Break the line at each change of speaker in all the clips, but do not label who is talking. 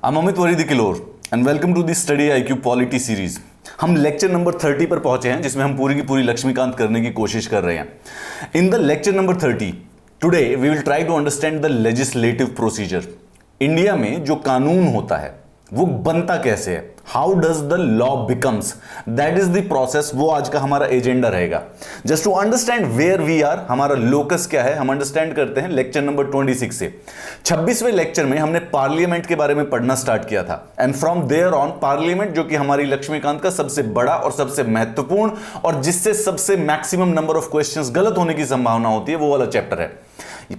I'm Amit Warid Kilor and welcome to the Study IQ Polity Series। हम lecture number 30 पर पहुंचे हैं जिसमें हम पूरी की पूरी लक्ष्मीकांत करने की कोशिश कर रहे हैं। In the lecture number 30 today we will try to understand the legislative procedure. India में जो कानून होता है वो बनता कैसे है, how does the law becomes, that is the process. वो आज का हमारा एजेंडा रहेगा। Just to understand where we are, हमारा लोकस क्या है, हम अंडरस्टैंड करते हैं लेक्चर नंबर 26 से। 26वें लेक्चर में हमने पार्लियामेंट के बारे में पढ़ना स्टार्ट किया था and from there on parliament, जो कि हमारी लक्ष्मीकांत का सबसे बड़ा और सबसे महत्वपूर्ण और जिससे सबसे मैक्सिमम नंबर ऑफ क्वेश्चंस गलत होने की संभावना होती है, वो वाला चैप्टर है।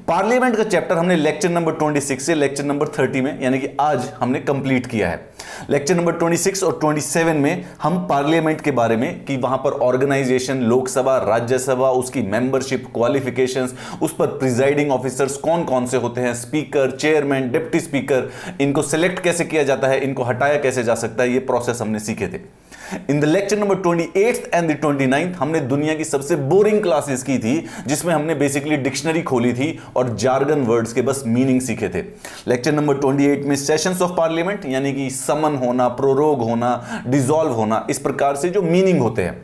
पार्लियामेंट का चैप्टर हमने लेक्चर नंबर 26 से लेक्चर नंबर 30 में, यानी कि आज हमने कंप्लीट किया है। लेक्चर नंबर 26 और 27 में हम पार्लियामेंट के बारे में कि वहां पर ऑर्गेनाइजेशन, लोकसभा, राज्यसभा, उसकी मेंबरशिप, क्वालिफिकेशंस, उस पर प्रिजाइडिंग ऑफिसर्स कौन कौन से होते हैं, स्पीकर, चेयरमैन, डिप्टी स्पीकर, इनको सिलेक्ट कैसे किया जाता है, इनको हटाया कैसे जा सकता है, ये प्रोसेस हमने सीखे थे। इन the lecture number 28 and the 29 हमने दुनिया की सबसे बोरिंग क्लासेस की थी, जिसमें हमने बेसिकली डिक्शनरी खोली थी और जार्गन वर्ड्स के बस मीनिंग सीखे थे। लेक्चर नंबर 28 में सेशंस ऑफ पार्लियामेंट, यानी कि समन होना, प्रोरोग होना, डिसॉल्व होना, इस प्रकार से जो मीनिंग होते हैं,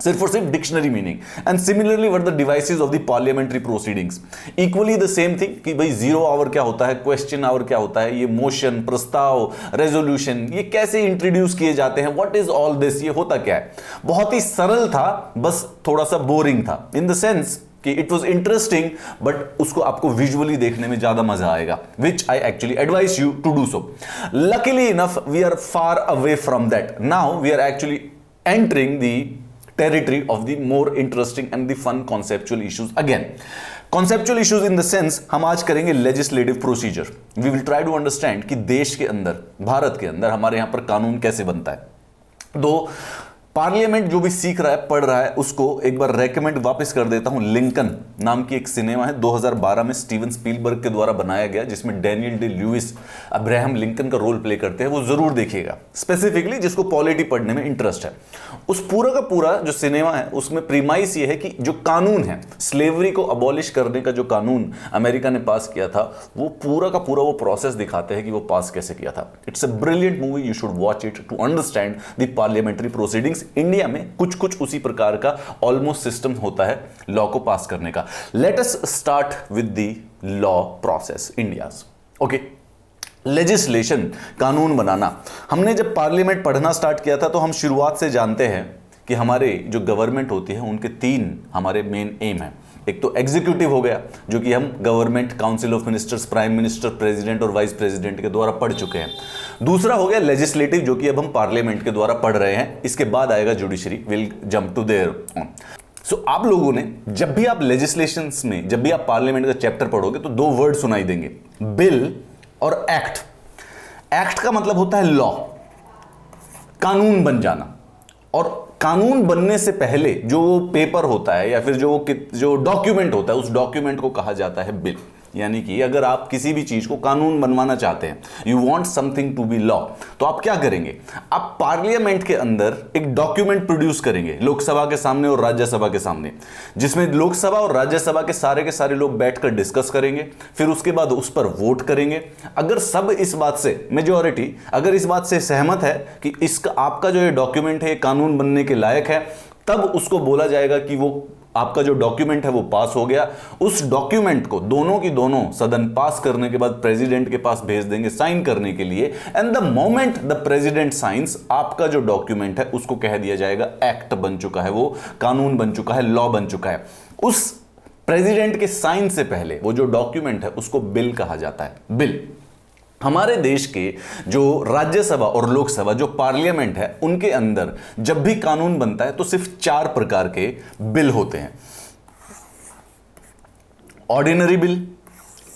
सिर्फ और सिर्फ dictionary meaning. And similarly were the devices of the parliamentary proceedings, equally the same thing कि भाई जीरो आवर क्या होता है, क्वेश्चन आवर क्या होता है, ये मोशन, प्रस्ताव, रेजोल्यूशन, ये कैसे इंट्रोड्यूस किए जाते हैं, व्हाट इज ऑल दिस, ये होता क्या है। बहुत ही सरल था, बस थोड़ा सा बोरिंग था इन द सेंस कि इट वॉज इंटरेस्टिंग, बट उसको आपको विजुअली देखने में ज्यादा मजा आएगा, which I actually advise you to do so. Luckily enough we are far away from that, now we are actually entering the territory of the more interesting and the fun conceptual issues again. Conceptual issues in the sense हम आज करेंगे legislative procedure. We will try to understand कि देश के अंदर, भारत के अंदर हमारे यहां पर कानून कैसे बनता है। दो पार्लियामेंट जो भी सीख रहा है, पढ़ रहा है, उसको एक बार रेकमेंड वापस कर देता हूं। लिंकन नाम की एक सिनेमा है, 2012 में स्टीवन स्पीलबर्ग के द्वारा बनाया गया, जिसमें Daniel Day Lewis Abraham Lincoln का रोल प्ले करते हैं। वो जरूर देखिएगा, स्पेसिफिकली जिसको पॉलिटी पढ़ने में इंटरेस्ट है। उस पूरा का पूरा जो सिनेमा है उसमें प्रीमाइस ये है कि जो कानून है, स्लेवरी को अबॉलिश करने का जो कानून अमेरिका ने पास किया था, वो पूरा का पूरा वो प्रोसेस दिखाते हैं कि वो पास कैसे किया था। It's a brilliant movie, you should watch it to understand the parliamentary proceedings. India में कुछ कुछ उसी प्रकार का ऑलमोस्ट सिस्टम होता है लॉ को पास करने का। Let us start with the law process India's. Okay, legislation, कानून बनाना। हमने जब पार्लियामेंट पढ़ना स्टार्ट किया था तो हम शुरुआत से जानते हैं कि हमारे जो गवर्नमेंट होती है उनके तीन हमारे मेन एम है। एक तो एग्जीक्यूटिव हो गया, जो कि हम government, council of ministers, prime minister, president और वाइस प्रेसिडेंट के द्वारा पढ़ चुके हैं। दूसरा हो गया लेजिस्लेटिव, जो कि अब हम पार्लियामेंट के द्वारा पढ़ रहे हैं। इसके बाद आएगा judiciary, will jump to there on. So आप लोगों ने जब भी आप लेजिस्लेशंस में, जब भी आप पार्लियामेंट का चैप्टर पढ़ोगे तो दो वर्ड सुनाई देंगे, बिल और एक्ट। एक्ट का मतलब होता है लॉ, कानून बन जाना। और कानून बनने से पहले जो पेपर होता है या फिर जो डॉक्यूमेंट होता है, उस डॉक्यूमेंट को कहा जाता है बिल। यानी कि अगर आप किसी भी चीज को कानून बनवाना चाहते हैं, you want something to be law, तो आप क्या करेंगे, आप पार्लियामेंट के अंदर एक डॉक्यूमेंट प्रोड्यूस करेंगे, लोकसभा के सामने और राज्यसभा के सामने, जिसमें लोकसभा और राज्यसभा के सारे लोग बैठकर डिस्कस करेंगे। फिर उसके बाद उस पर वोट करेंगे। अगर सब इस बात से, मेजॉरिटी अगर इस बात से सहमत है कि इसका, आपका जो ये डॉक्यूमेंट है कानून बनने के लायक है, तब उसको बोला जाएगा कि वो आपका जो डॉक्यूमेंट है वो पास हो गया। उस डॉक्यूमेंट को दोनों की दोनों सदन पास करने के बाद प्रेसिडेंट के पास भेज देंगे साइन करने के लिए। And the moment the president science, आपका जो डॉक्यूमेंट है उसको कह दिया जाएगा एक्ट बन चुका है, वो कानून बन चुका है, लॉ बन चुका है। उस प्रेसिडेंट के साइन से पहले वो जो डॉक्यूमेंट है उसको बिल कहा जाता है। बिल। हमारे देश के जो राज्यसभा और लोकसभा, जो पार्लियामेंट है, उनके अंदर जब भी कानून बनता है तो सिर्फ 4 प्रकार के बिल होते हैं। Ordinary bill,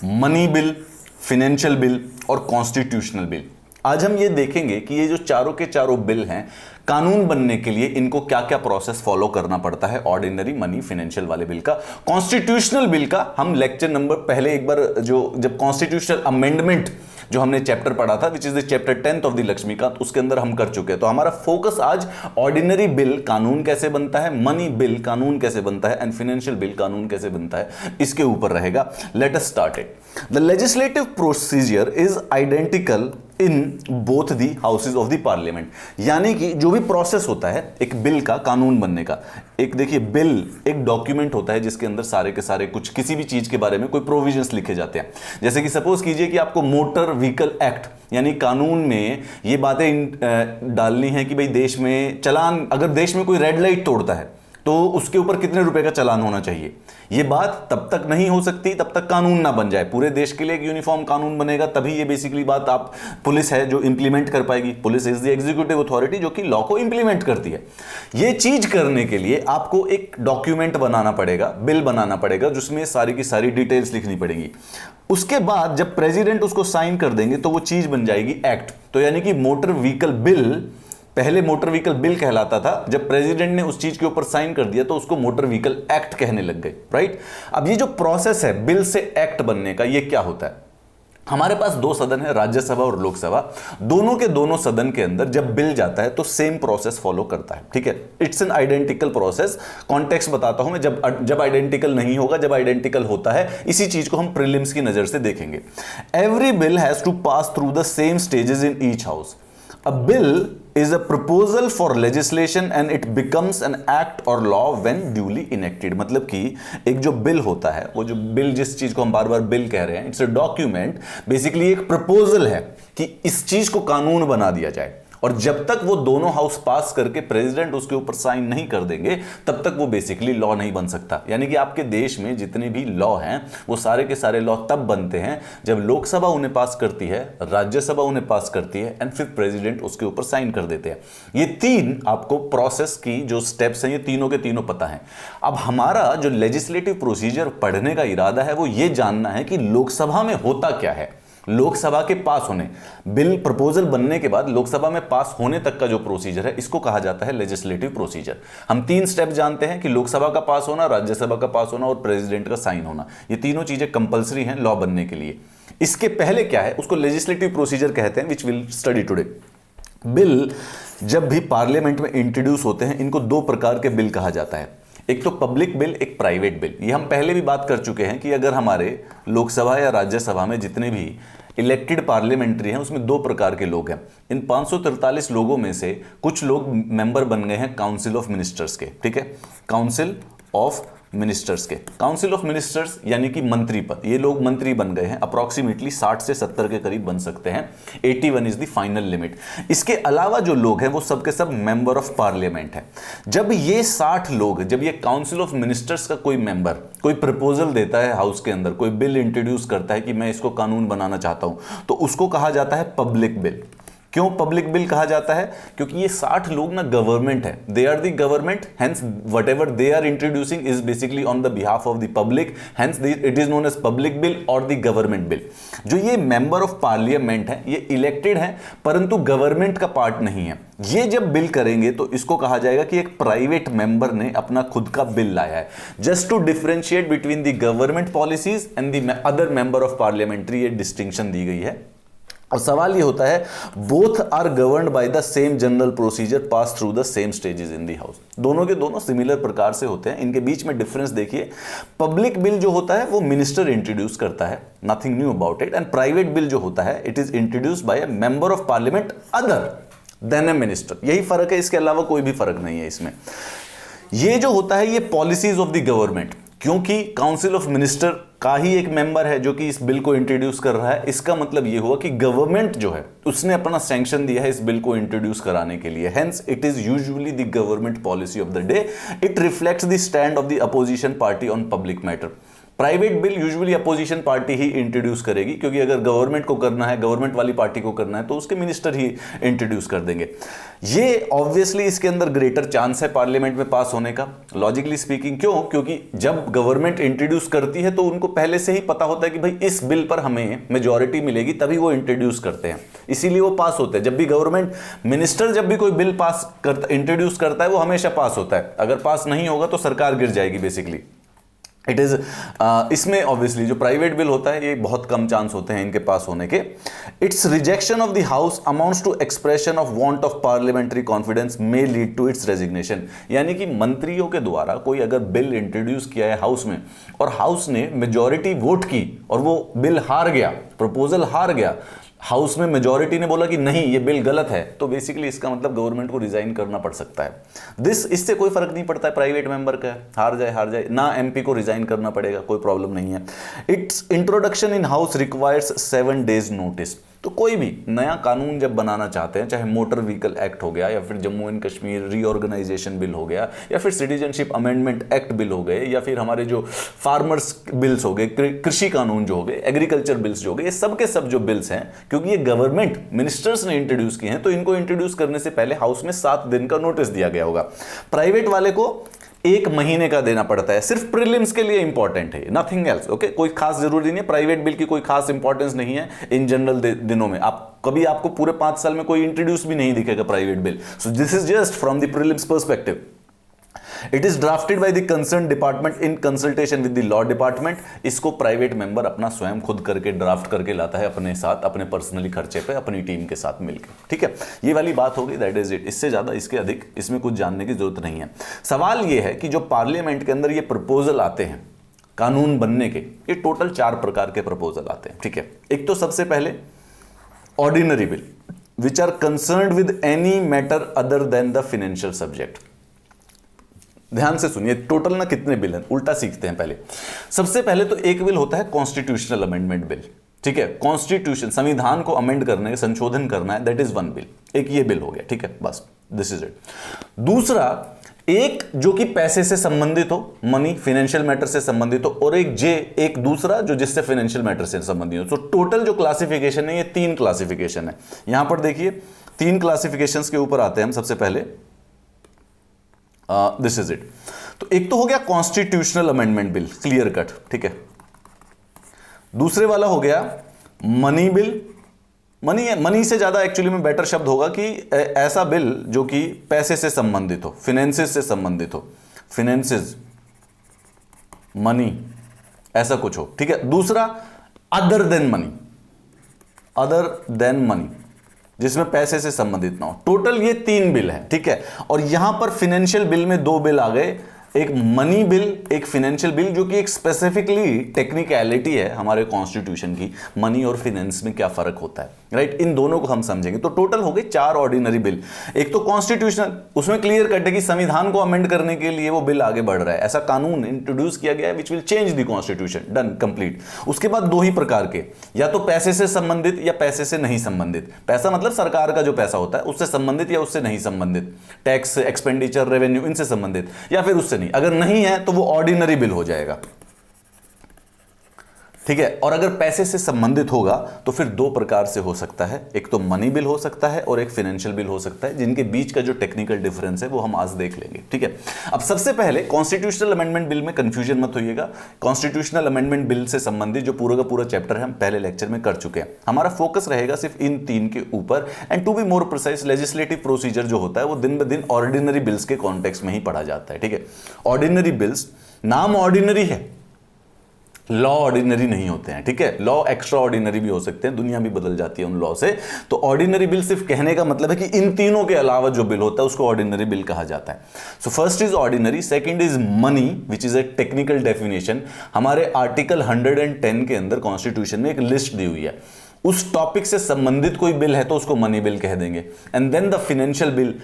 money bill, financial bill और कॉन्स्टिट्यूशनल बिल। आज हम ये देखेंगे कि ये जो चारों के चारों बिल हैं, कानून बनने के लिए इनको क्या क्या प्रोसेस फॉलो करना पड़ता है। ऑर्डिनरी, मनी, फाइनेंशियल वाले बिल का। कॉन्स्टिट्यूशनल बिल का हम लेक्चर नंबर पहले एक बार जब कॉन्स्टिट्यूशनल अमेंडमेंट जो हमने चैप्टर पढ़ा था, which is the chapter 10th of the Laxmikanth, उसके अंदर हम कर चुके हैं। तो हमारा फोकस आज ऑर्डिनरी बिल कानून कैसे बनता है, मनी बिल कानून कैसे बनता है, एंड फाइनेंशियल बिल कानून कैसे बनता है, इसके ऊपर रहेगा। Let us start it. The legislative procedure is identical in both the houses of the parliament. यानी कि जो भी प्रोसेस होता है एक बिल का कानून बनने का, एक देखिए बिल एक डॉक्यूमेंट होता है जिसके अंदर सारे के सारे कुछ किसी भी चीज के बारे में कोई प्रोविजंस लिखे जाते हैं। जैसे कि सपोज कीजिए कि आपको मोटर व्हीकल एक्ट यानी कानून में ये बातें डालनी है कि भाई देश में चालान, अगर देश में कोई रेड लाइट तोड़ता है तो उसके ऊपर कितने रुपए का चालान होना चाहिए। ये बात तब तक नहीं हो सकती तब तक कानून ना बन जाए, पूरे देश के लिए एक यूनिफॉर्म कानून बनेगा तभी ये बेसिकली बात आप, पुलिस है जो इंप्लीमेंट कर पाएगी। Police is the executive authority जो कि लॉ को इंप्लीमेंट करती है। ये चीज करने के लिए आपको एक डॉक्यूमेंट बनाना पड़ेगा, बिल बनाना पड़ेगा जिसमें सारी की सारी डिटेल्स लिखनी पड़ेगी। उसके बाद जब प्रेसिडेंट उसको साइन कर देंगे तो वो चीज बन जाएगी एक्ट। तो यानी कि मोटर व्हीकल बिल पहले मोटर व्हीकल बिल कहलाता था, जब प्रेसिडेंट ने उस चीज के ऊपर साइन कर दिया तो उसको मोटर व्हीकल एक्ट कहने लग गए, राइट। अब ये जो प्रोसेस है बिल से एक्ट बनने का, ये क्या होता है, हमारे पास दो सदन है, राज्यसभा और लोकसभा। दोनों के दोनों सदन के अंदर जब बिल जाता है तो सेम प्रोसेस फॉलो करता है, ठीक है। It's an identical process. Context बताता हूं मैं, जब आइडेंटिकल नहीं होगा, जब आइडेंटिकल होता है, इसी चीज को हम प्रीलिम्स की नजर से देखेंगे। Every bill has to pass through the same stages in each house. A bill is a proposal for legislation and it becomes an act or law when duly enacted। मतलब कि एक जो बिल होता है, वो जो बिल जिस चीज को हम बार बार बिल कह रहे हैं, इट्स अ डॉक्यूमेंट, बेसिकली एक प्रपोजल है कि इस चीज को कानून बना दिया जाए। और जब तक वो दोनों हाउस पास करके प्रेसिडेंट उसके ऊपर साइन नहीं कर देंगे तब तक वो बेसिकली लॉ नहीं बन सकता। यानी कि आपके देश में जितने भी लॉ हैं वो सारे के सारे लॉ तब बनते हैं जब लोकसभा उन्हें पास करती है, राज्यसभा उन्हें पास करती है एंड फिर प्रेसिडेंट उसके ऊपर साइन कर देते हैं। ये तीन आपको प्रोसेस की जो स्टेप्स हैं ये तीनों के तीनों पता है। अब हमारा जो लेजिस्लेटिव प्रोसीजर पढ़ने का इरादा है वो ये जानना है कि लोकसभा में होता क्या है। लोकसभा के पास होने, बिल प्रपोजल बनने के बाद लोकसभा में पास होने तक का जो प्रोसीजर है इसको कहा जाता है लेजिस्लेटिव प्रोसीजर। हम तीन स्टेप जानते हैं कि लोकसभा का पास होना, राज्यसभा का पास होना और प्रेसिडेंट का साइन होना। ये तीनों चीजें कंपलसरी हैं लॉ बनने के लिए। इसके पहले क्या है, उसको लेजिस्लेटिव प्रोसीजर कहते हैं, which will study today. Bill जब भी पार्लियामेंट में इंट्रोड्यूस होते हैं इनको दो प्रकार के बिल कहा जाता है, एक तो पब्लिक बिल, एक प्राइवेट बिल। ये हम पहले भी बात कर चुके हैं कि अगर हमारे लोकसभा या राज्यसभा में जितने भी इलेक्टेड पार्लियामेंट्री हैं उसमें दो प्रकार के लोग हैं। इन 543 लोगों में से कुछ लोग मेंबर बन गए हैं काउंसिल ऑफ मिनिस्टर्स के, ठीक है, काउंसिल ऑफ मिनिस्टर्स के। काउंसिल ऑफ मिनिस्टर्स यानी कि मंत्री पद, ये लोग मंत्री बन गए हैं। अप्रॉक्सीमेटली 60 से 70 के करीब बन सकते हैं। 81 इज द फाइनल लिमिट। इसके अलावा जो लोग हैं वो सब के सब मेंबर ऑफ पार्लियामेंट है। जब ये 60 लोग, जब ये काउंसिल ऑफ मिनिस्टर्स का कोई मेंबर कोई प्रपोजल देता है हाउस के अंदर, कोई बिल इंट्रोड्यूस करता है कि मैं इसको कानून बनाना चाहता हूं, तो उसको कहा जाता है पब्लिक बिल। क्यों पब्लिक बिल कहा जाता है? क्योंकि ये 60 लोग ना गवर्नमेंट है, they are the government, hence whatever they are introducing is basically on the behalf of the public, hence it is known as public bill or the government bill. जो ये मेंबर ऑफ पार्लियामेंट है ये elected है परंतु government का part नहीं है। ये जब बिल करेंगे तो इसको कहा जाएगा कि एक प्राइवेट मेंबर ने अपना खुद का बिल लाया है। Just to differentiate between the government policies and the other member of parliamentary, ये डिस्टिंक्शन दी गई है। और सवाल ये होता है, both are governed by the same general procedure pass through the same stages in the house. दोनों के दोनों सिमिलर प्रकार से होते हैं। इनके बीच में डिफरेंस देखिए, पब्लिक बिल जो होता है वो मिनिस्टर इंट्रोड्यूस करता है, nothing knew about it. And private bill जो होता है it is introduce by a member of parliament other than a minister. यही फर्क है, इसके अलावा कोई भी फर्क नहीं है इसमें। ये जो होता है ये पॉलिसीज ऑफ द गवर्नमेंट, क्योंकि काउंसिल ऑफ मिनिस्टर का ही एक मेंबर है जो कि इस बिल को इंट्रोड्यूस कर रहा है, इसका मतलब ये हुआ कि गवर्नमेंट जो है उसने अपना सैंक्शन दिया है इस बिल को इंट्रोड्यूस कराने के लिए। Hence it is usually the government policy of the day. It reflects the stand of the opposition party on public matter. Private bill usually opposition party he introduce करेगी, क्योंकि अगर गवर्नमेंट को करना है, गवर्नमेंट वाली पार्टी को करना है तो उसके मिनिस्टर ही इंट्रोड्यूस कर देंगे। ये ऑब्वियसली इसके अंदर ग्रेटर चांस है पार्लियामेंट में पास होने का, लॉजिकली स्पीकिंग। क्यों? क्योंकि जब गवर्नमेंट इंट्रोड्यूस करती है तो उनको पहले से ही पता होता है कि भाई इस बिल पर हमें मेजॉरिटी मिलेगी, तभी वो इंट्रोड्यूस करते हैं, इसीलिए वो पास होते हैं। जब भी गवर्नमेंट मिनिस्टर जब भी कोई बिल पास करता, इंट्रोड्यूस करता है, वो हमेशा पास होता है। अगर पास नहीं होगा तो सरकार गिर जाएगी बेसिकली। इट इज इसमें ऑब्वियसली जो प्राइवेट बिल होता है ये बहुत कम चांस होते हैं इनके पास होने के। It's rejection of the house amounts to expression of want of parliamentary confidence may lead to its resignation. यानी कि मंत्रियों के द्वारा कोई अगर बिल इंट्रोड्यूस किया है हाउस में और हाउस ने मेजॉरिटी वोट की और वो बिल हार गया, प्रपोजल हार गया, हाउस में मेजॉरिटी ने बोला कि नहीं ये बिल गलत है, तो बेसिकली इसका मतलब गवर्नमेंट को रिजाइन करना पड़ सकता है। इससे कोई फर्क नहीं पड़ता है, प्राइवेट मेंबर का हार जाए ना, एमपी को रिजाइन करना पड़ेगा, कोई प्रॉब्लम नहीं है। It's introduction in house requires 7 days notice. तो कोई भी नया कानून जब बनाना चाहते हैं, चाहे मोटर व्हीकल एक्ट हो गया, या फिर Jammu and Kashmir reorganisation bill हो गया, या फिर सिटीजनशिप अमेंडमेंट एक्ट बिल हो गए, या फिर हमारे जो फार्मर्स बिल्स हो गए, कृषि कानून जो हो गए, एग्रीकल्चर बिल्स जो हो गए, ये सब के सब जो बिल्स हैं, क्योंकि ये गवर्नमेंट मिनिस्टर्स ने इंट्रोड्यूस किए हैं, तो इनको इंट्रोड्यूस करने से पहले हाउस में 7 दिन का नोटिस दिया गया होगा। प्राइवेट वाले को 1 महीने का देना पड़ता है, सिर्फ प्रीलिम्स के लिए इंपॉर्टेंट है, नथिंग एल्स। ओके, कोई खास जरूरी नहीं है, प्राइवेट बिल की कोई खास इंपॉर्टेंस नहीं है इन जनरल दिनों में। आपको पूरे 5 साल में कोई इंट्रोड्यूस भी नहीं दिखेगा private bill. So this is just from the prelims perspective. It is drafted by the concern department in consultation with the law department. इसको प्राइवेट मेंबर अपना स्वयं खुद करके ड्राफ्ट करके लाता है अपने साथ, अपने पर्सनली खर्चे पे, अपनी टीम के साथ मिलकर। ठीक है, ये वाली बात होगी, दैट इज इट। इससे ज्यादा इसके अधिक इसमें कुछ जानने की जरूरत नहीं है। सवाल ये है कि जो पार्लियामेंट के अंदर ये प्रपोजल आते हैं कानून बनने के, ये टोटल 4 प्रकार के प्रपोजल आते हैं। ठीक है, एक तो सबसे पहले ordinary bill which are concerned with any matter other than the financial subject. ध्यान से सुनिए, टोटल ना कितने बिल हैं, उल्टा सीखते हैं पहले। सबसे पहले तो एक बिल होता है कॉन्स्टिट्यूशनल अमेंडमेंट बिल। ठीक है, कॉन्स्टिट्यूशन संविधान को अमेंड करने, संशोधन करना है, दैट इज 1 बिल। एक ये बिल हो गया, ठीक है, बस दिस इज इट। दूसरा, एक जो कि पैसे से संबंधित हो, मनी फाइनेंशियल मैटर से संबंधित हो, और एक दूसरा जो जिससे फाइनेंशियल मैटर से संबंधित हो। तो टोटल जो क्लासिफिकेशन है, ये 3 क्लासिफिकेशन है। यहां पर देखिए 3 क्लासिफिकेशंस के ऊपर आते हैं हम। सबसे पहले दिस इज इट। तो एक तो हो गया constitutional amendment bill, clear cut, ठीक है। दूसरे वाला हो गया मनी बिल। मनी से ज्यादा एक्चुअली में बेटर शब्द होगा कि ऐसा बिल जो कि पैसे से संबंधित हो, फिनेंसेस से संबंधित हो, फिनेंसेस, मनी, ऐसा कुछ हो। ठीक है। दूसरा अदर देन मनी, जिसमें पैसे से संबंधित ना हो। टोटल ये 3 बिल है। ठीक है, और यहां पर फाइनेंशियल बिल में 2 बिल आ गए, एक मनी बिल, एक फाइनेंशियल बिल, जो कि एक स्पेसिफिकली टेक्निकलिटी है हमारे कॉन्स्टिट्यूशन की, मनी और फाइनेंस में क्या फर्क होता है, राइट। इन दोनों को हम समझेंगे। तो टोटल हो गए 4 ऑर्डिनरी बिल। एक तो कॉन्स्टिट्यूशनल, उसमें क्लियर कट है कि संविधान को अमेंड करने के लिए वो बिल आगे बढ़ रहा है, ऐसा कानून इंट्रोड्यूस किया गया है which will change the constitution, done, complete. उसके बाद 2 ही प्रकार के, या तो पैसे से संबंधित या पैसे से नहीं संबंधित। पैसा मतलब सरकार का जो पैसा होता है उससे संबंधित या उससे नहीं संबंधित, टैक्स, एक्सपेंडिचर, रेवेन्यू, इनसे संबंधित, या फिर उससे नहीं। अगर नहीं है तो वो ऑर्डिनरी बिल हो जाएगा। ठीक है, और अगर पैसे से संबंधित होगा तो फिर 2 प्रकार से हो सकता है, एक तो मनी बिल हो सकता है और एक फाइनेंशियल बिल हो सकता है, जिनके बीच का जो टेक्निकल डिफरेंस है वो हम आज देख लेंगे। ठीक है, अब सबसे पहले कॉन्स्टिट्यूशनल अमेंडमेंट बिल में कंफ्यूजन मत होइएगा। कॉन्स्टिट्यूशनल अमेंडमेंट बिल से संबंधित जो पूरा का पूरा चैप्टर है हम पहले लेक्चर में कर चुके हैं। हमारा फोकस रहेगा सिर्फ इन 3 के ऊपर। And to be more precise, legislative procedure जो होता है वो दिन ब दिन ऑर्डिनरी बिल्स के कॉन्टेक्स्ट में ही पढ़ा जाता है। ठीक है, ऑर्डिनरी बिल्स, नाम ऑर्डिनरी है, लॉ ऑर्डिनरी नहीं होते हैं। ठीक है, लॉ एक्स्ट्रा ऑर्डिनरी भी हो सकते हैं, दुनिया भी बदल जाती है उन लॉ से। तो ऑर्डिनरी बिल सिर्फ कहने का मतलब है कि इन तीनों के अलावा जो बिल होता है उसको ऑर्डिनरी बिल कहा जाता है। So first is ordinary, second is money which is a technical definition. हमारे आर्टिकल 110 के अंदर कॉन्स्टिट्यूशन में एक लिस्ट दी हुई है, उस टॉपिक से संबंधित कोई बिल है तो उसको मनी बिल कह देंगे। And then the financial bill,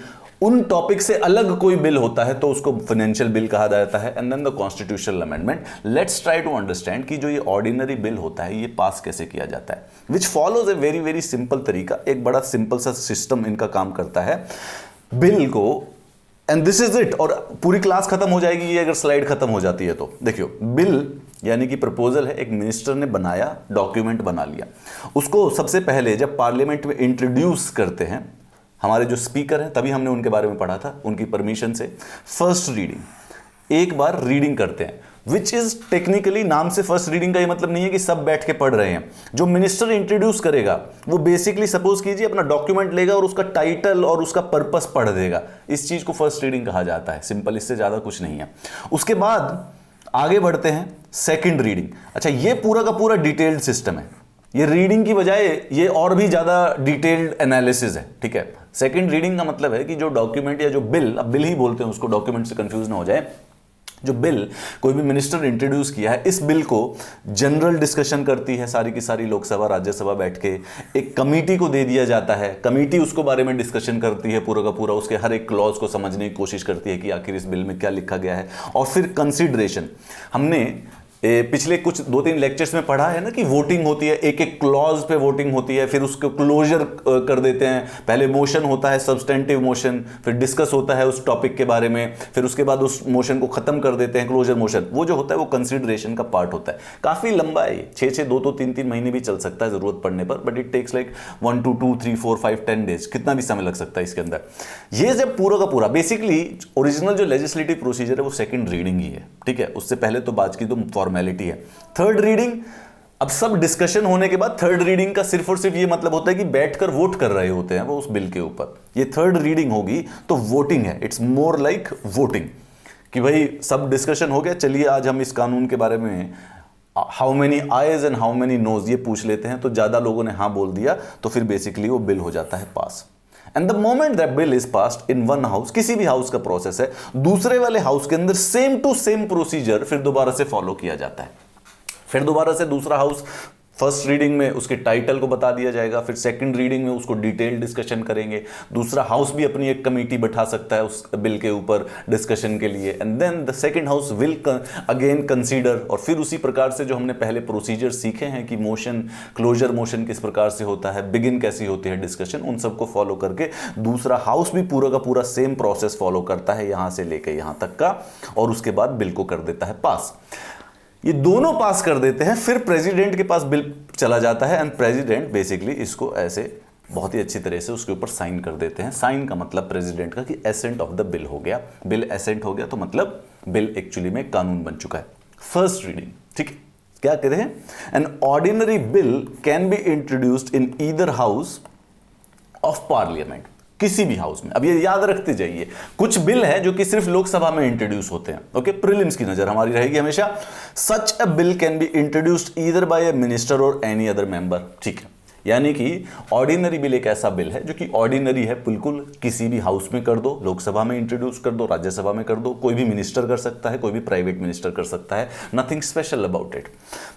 उन टॉपिक से अलग कोई बिल होता है तो उसको फाइनेंशियल बिल कहा जाता है। And then the constitutional amendment. Let's try to understand कि जो ये ऑर्डिनरी बिल होता है ये पास कैसे किया जाता है, विच follows a very very simple तरीका। एक बड़ा सिंपल सा सिस्टम इनका काम करता है बिल को, एंड दिस इज इट। और पूरी क्लास खत्म हो जाएगी ये अगर स्लाइड खत्म हो जाती है तो। देखियो, बिल यानी कि प्रपोजल है, एक मिनिस्टर ने बनाया, डॉक्यूमेंट बना लिया, उसको सबसे पहले जब पार्लियामेंट में इंट्रोड्यूस करते हैं हमारे जो स्पीकर हैं, तभी हमने उनके बारे में पढ़ा था, उनकी परमिशन से फर्स्ट रीडिंग, एक बार रीडिंग करते हैं, विच इज टेक्निकली, नाम से फर्स्ट रीडिंग का ये मतलब नहीं है कि सब बैठ के पढ़ रहे हैं। जो मिनिस्टर इंट्रोड्यूस करेगा वो बेसिकली सपोज कीजिए अपना डॉक्यूमेंट लेगा और उसका टाइटल और उसका पर्पस पढ़ देगा, इस चीज को फर्स्ट रीडिंग कहा जाता है। सिंपल, इससे ज्यादा कुछ नहीं है। उसके बाद आगे बढ़ते हैं, सेकेंड रीडिंग। अच्छा, ये पूरा का पूरा डिटेल्ड सिस्टम है, ये रीडिंग की बजाय ये और भी ज्यादा डिटेल्ड एनालिसिस है। ठीक है, सेकंड रीडिंग का मतलब है कि जो डॉक्यूमेंट या जो बिल, अब बिल ही बोलते हैं उसको, डॉक्यूमेंट से कंफ्यूज ना हो जाए, जो बिल कोई भी मिनिस्टर इंट्रोड्यूस किया है, इस बिल को जनरल डिस्कशन करती है सारी की सारी लोकसभा राज्यसभा बैठ के, एक कमेटी को दे दिया जाता है, कमेटी उसको बारे में डिस्कशन करती है पूरा का पूरा, उसके हर एक क्लॉज को समझने की कोशिश करती है कि आखिर इस बिल में क्या लिखा गया है। और फिर कंसिडरेशन, हमने पिछले कुछ 2-3 लेक्चर्स में पढ़ा है ना कि वोटिंग होती है, एक एक क्लॉज पे वोटिंग होती है, फिर उसको क्लोजर कर देते हैं। पहले मोशन होता है सब्सटेंटिव मोशन, फिर डिस्कस होता है उस टॉपिक के बारे में, फिर उसके बाद उस मोशन को खत्म कर देते हैं, क्लोजर मोशन। वो जो होता है वो कंसिडरेशन का पार्ट होता है। काफी लंबा है, 6-6 2-2 3-3 महीने भी चल सकता है जरूरत पड़ने पर, but it takes like 1 to 2 3 4 5 10 days, कितना भी समय लग सकता है इसके अंदर। ये जब पूरा का पूरा बेसिकली ओरिजिनल जो लेजिस्लेटिव प्रोसीजर है वो सेकंड रीडिंग ही है, ठीक है, उससे पहले तो बात की तो फॉर्मेलिटी है। थर्ड रीडिंग, अब सब डिस्कशन होने के बाद थर्ड रीडिंग का सिर्फ और सिर्फ ये मतलब होता है कि बैठकर वोट कर रहे होते हैं वो उस बिल के ऊपर। ये थर्ड रीडिंग होगी तो वोटिंग है, इट्स मोर लाइक वोटिंग, कि भाई सब डिस्कशन हो गया, चलिए आज हम इस कानून के बारे में how many ayes and how many noes ये पूछ लेते हैं। तो ज्यादा लोगों ने हाँ बोल दिया तो फिर बेसिकली वो बिल हो जाता है पास। And the moment that bill is passed in one house, किसी भी हाउस का प्रोसेस है, दूसरे वाले हाउस के अंदर सेम टू सेम प्रोसीजर फिर दोबारा से फॉलो किया जाता है। फिर दोबारा से दूसरा हाउस फर्स्ट रीडिंग में उसके टाइटल को बता दिया जाएगा, फिर सेकंड रीडिंग में उसको डिटेल डिस्कशन करेंगे। दूसरा हाउस भी अपनी एक कमेटी बैठा सकता है उस बिल के ऊपर डिस्कशन के लिए, and then the second house will again consider. और फिर उसी प्रकार से जो हमने पहले प्रोसीजर सीखे हैं कि मोशन क्लोजर मोशन किस प्रकार से होता है, बिगिन कैसी होती है डिस्कशन, उन सबको फॉलो करके दूसरा हाउस भी पूरा का पूरा सेम प्रोसेस फॉलो करता है यहां से लेकर यहां तक का, और उसके बाद बिल को कर देता है पास। ये दोनों पास कर देते हैं, फिर प्रेसिडेंट के पास बिल चला जाता है एंड प्रेसिडेंट बेसिकली इसको ऐसे बहुत ही अच्छी तरह से उसके ऊपर साइन कर देते हैं। साइन का मतलब प्रेसिडेंट का कि एसेंट ऑफ द बिल हो गया, बिल एसेंट हो गया तो मतलब बिल एक्चुअली में कानून बन चुका है। फर्स्ट रीडिंग, ठीक है, क्या कहते हैं, N ordinary bill can be introduced in either house of parliament, किसी भी हाउस में। अब ये याद रखते जाइए, कुछ बिल है जो कि सिर्फ लोकसभा में इंट्रोड्यूस होते हैं, ओके, प्रीलिम्स की नजर हमारी रहेगी हमेशा। Such a bill can be introduced either by a minister or any other member, ठीक है, यानी कि ऑर्डिनरी बिल एक ऐसा बिल है जो कि ऑर्डिनरी है, बिल्कुल किसी भी हाउस में कर दो, लोकसभा में इंट्रोड्यूस कर दो, राज्यसभा में कर दो, कोई भी मिनिस्टर कर सकता है, कोई भी प्राइवेट मिनिस्टर कर सकता है, nothing special about it.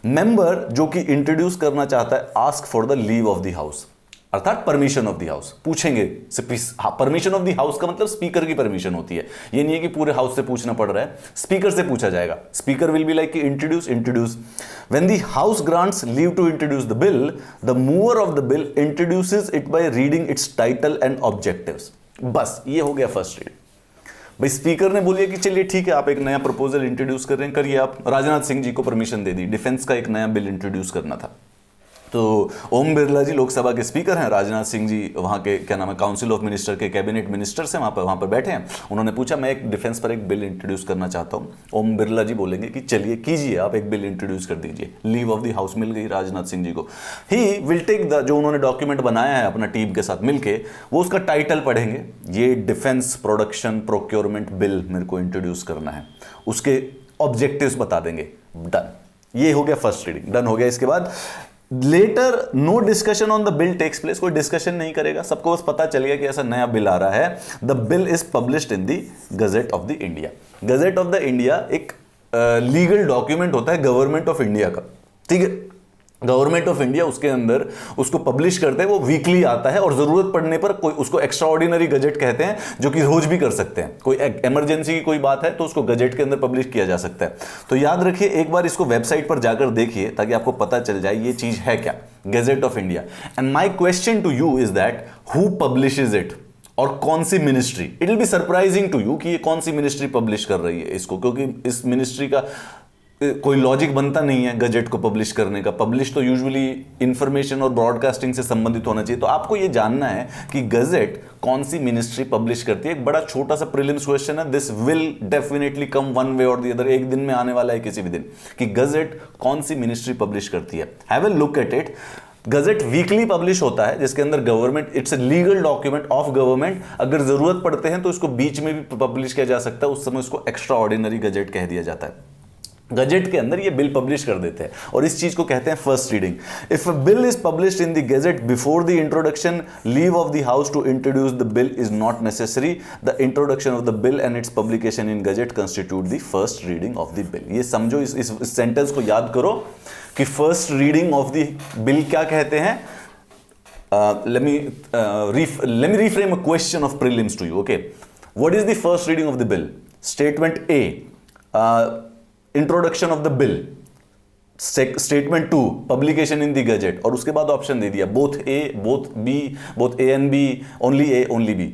Member जो कि इंट्रोड्यूस करना चाहता है ask for the leave of the house, अर्थात परमिशन ऑफ द हाउस, पूछेंगे। परमिशन ऑफ द हाउस का मतलब स्पीकर की परमिशन होती है, ये नहीं है कि पूरे हाउस से पूछना पड़ रहा है, स्पीकर से पूछा जाएगा। Speaker will be like introduce when the house grants leave to introduce the bill, the mover of the bill introduces it by reading its title and objectives. बस ये हो गया फर्स्ट रीडिंग। भाई स्पीकर ने बोलिए कि चलिए ठीक है, आप एक नया प्रपोजल इंट्रोड्यूस कर रहे हैं, करिए आप। राजनाथ सिंह जी को परमिशन दे दी, डिफेंस का एक नया बिल इंट्रोड्यूस करना था, तो ओम बिरला जी लोकसभा के स्पीकर हैं, राजनाथ सिंह जी वहाँ के क्या नाम है काउंसिल ऑफ मिनिस्टर के कैबिनेट मिनिस्टर्स हैं, वहाँ पर बैठे हैं। उन्होंने पूछा मैं एक डिफेंस पर एक बिल इंट्रोड्यूस करना चाहता हूँ। ओम बिरला जी बोलेंगे कि चलिए कीजिए, आप एक बिल इंट्रोड्यूस कर दीजिए। लीव ऑफ द हाउस मिल गई राजनाथ सिंह जी को। ही विल टेक द, जो उन्होंने डॉक्यूमेंट बनाया है अपना टीम के साथ मिलके, वो उसका टाइटल पढ़ेंगे, ये डिफेंस प्रोडक्शन प्रोक्योरमेंट बिल मेरे को इंट्रोड्यूस करना है, उसके ऑब्जेक्टिव्स बता देंगे, डन। ये हो गया फर्स्ट रीडिंग, डन हो गया। इसके बाद later no discussion on the bill takes place, कोई डिस्कशन नहीं करेगा, सबको बस पता चल गया कि ऐसा नया बिल आ रहा है। The bill is published in the gazette of the India. Gazette of the India एक लीगल डॉक्यूमेंट होता है गवर्नमेंट ऑफ इंडिया का, ठीक है, गवर्नमेंट ऑफ इंडिया उसके अंदर उसको पब्लिश करते हैं, वो वीकली आता है और जरूरत पड़ने पर कोई उसको एक्स्ट्रा ऑर्डिनरी गजेट कहते हैं, जो कि रोज भी कर सकते हैं। कोई इमरजेंसी की कोई बात है तो उसको गजेट के अंदर पब्लिश किया जा सकता है। तो याद रखिए, एक बार इसको वेबसाइट पर जाकर देखिए ताकि आपको पता चल जाए ये चीज है क्या, gazette of India. And my question to you is that who publishes it, और कौन सी ministry. It will be surprising to you कि ये कौन सी मिनिस्ट्री पब्लिश कर रही है इसको, क्योंकि इस मिनिस्ट्री का कोई लॉजिक बनता नहीं है गजेट को पब्लिश करने का। पब्लिश तो यूजुअली इंफॉर्मेशन और ब्रॉडकास्टिंग से संबंधित होना चाहिए। तो आपको ये जानना है कि गजेट कौन सी मिनिस्ट्री पब्लिश करती है। एक बड़ा छोटा सा प्रीलिम्स क्वेश्चन है, this will definitely come one way और द अदर, एक दिन में आने वाला है किसी भी दिन, कि गजेट कौन सी मिनिस्ट्री पब्लिश करती है। Have a look at it. Gazette weekly publish होता है, जिसके अंदर government, it's a legal document of government. अगर जरूरत पड़ते हैं तो इसको बीच में भी पब्लिश किया जा सकता है, उस समय उसको एक्स्ट्रा ऑर्डिनरी गजेट कह दिया जाता है। गजेट के अंदर ये बिल पब्लिश कर देते हैं और इस चीज को कहते हैं first reading. If a bill is published in the gazette before the introduction, leave of the house to introduce the bill is not necessary. The introduction of the bill and its publication in gazette constitute the first reading of the bill. ये समझो, इस sentence को याद करो कि first reading of the bill क्या कहते हैं। let me reframe a question of prelims to you. Okay, what is the first reading of the bill? Statement A, introduction of the bill. Statement 2, publication in the gazette. और उसके बाद option दे दिया both A, both B, both A and B, only A, only B,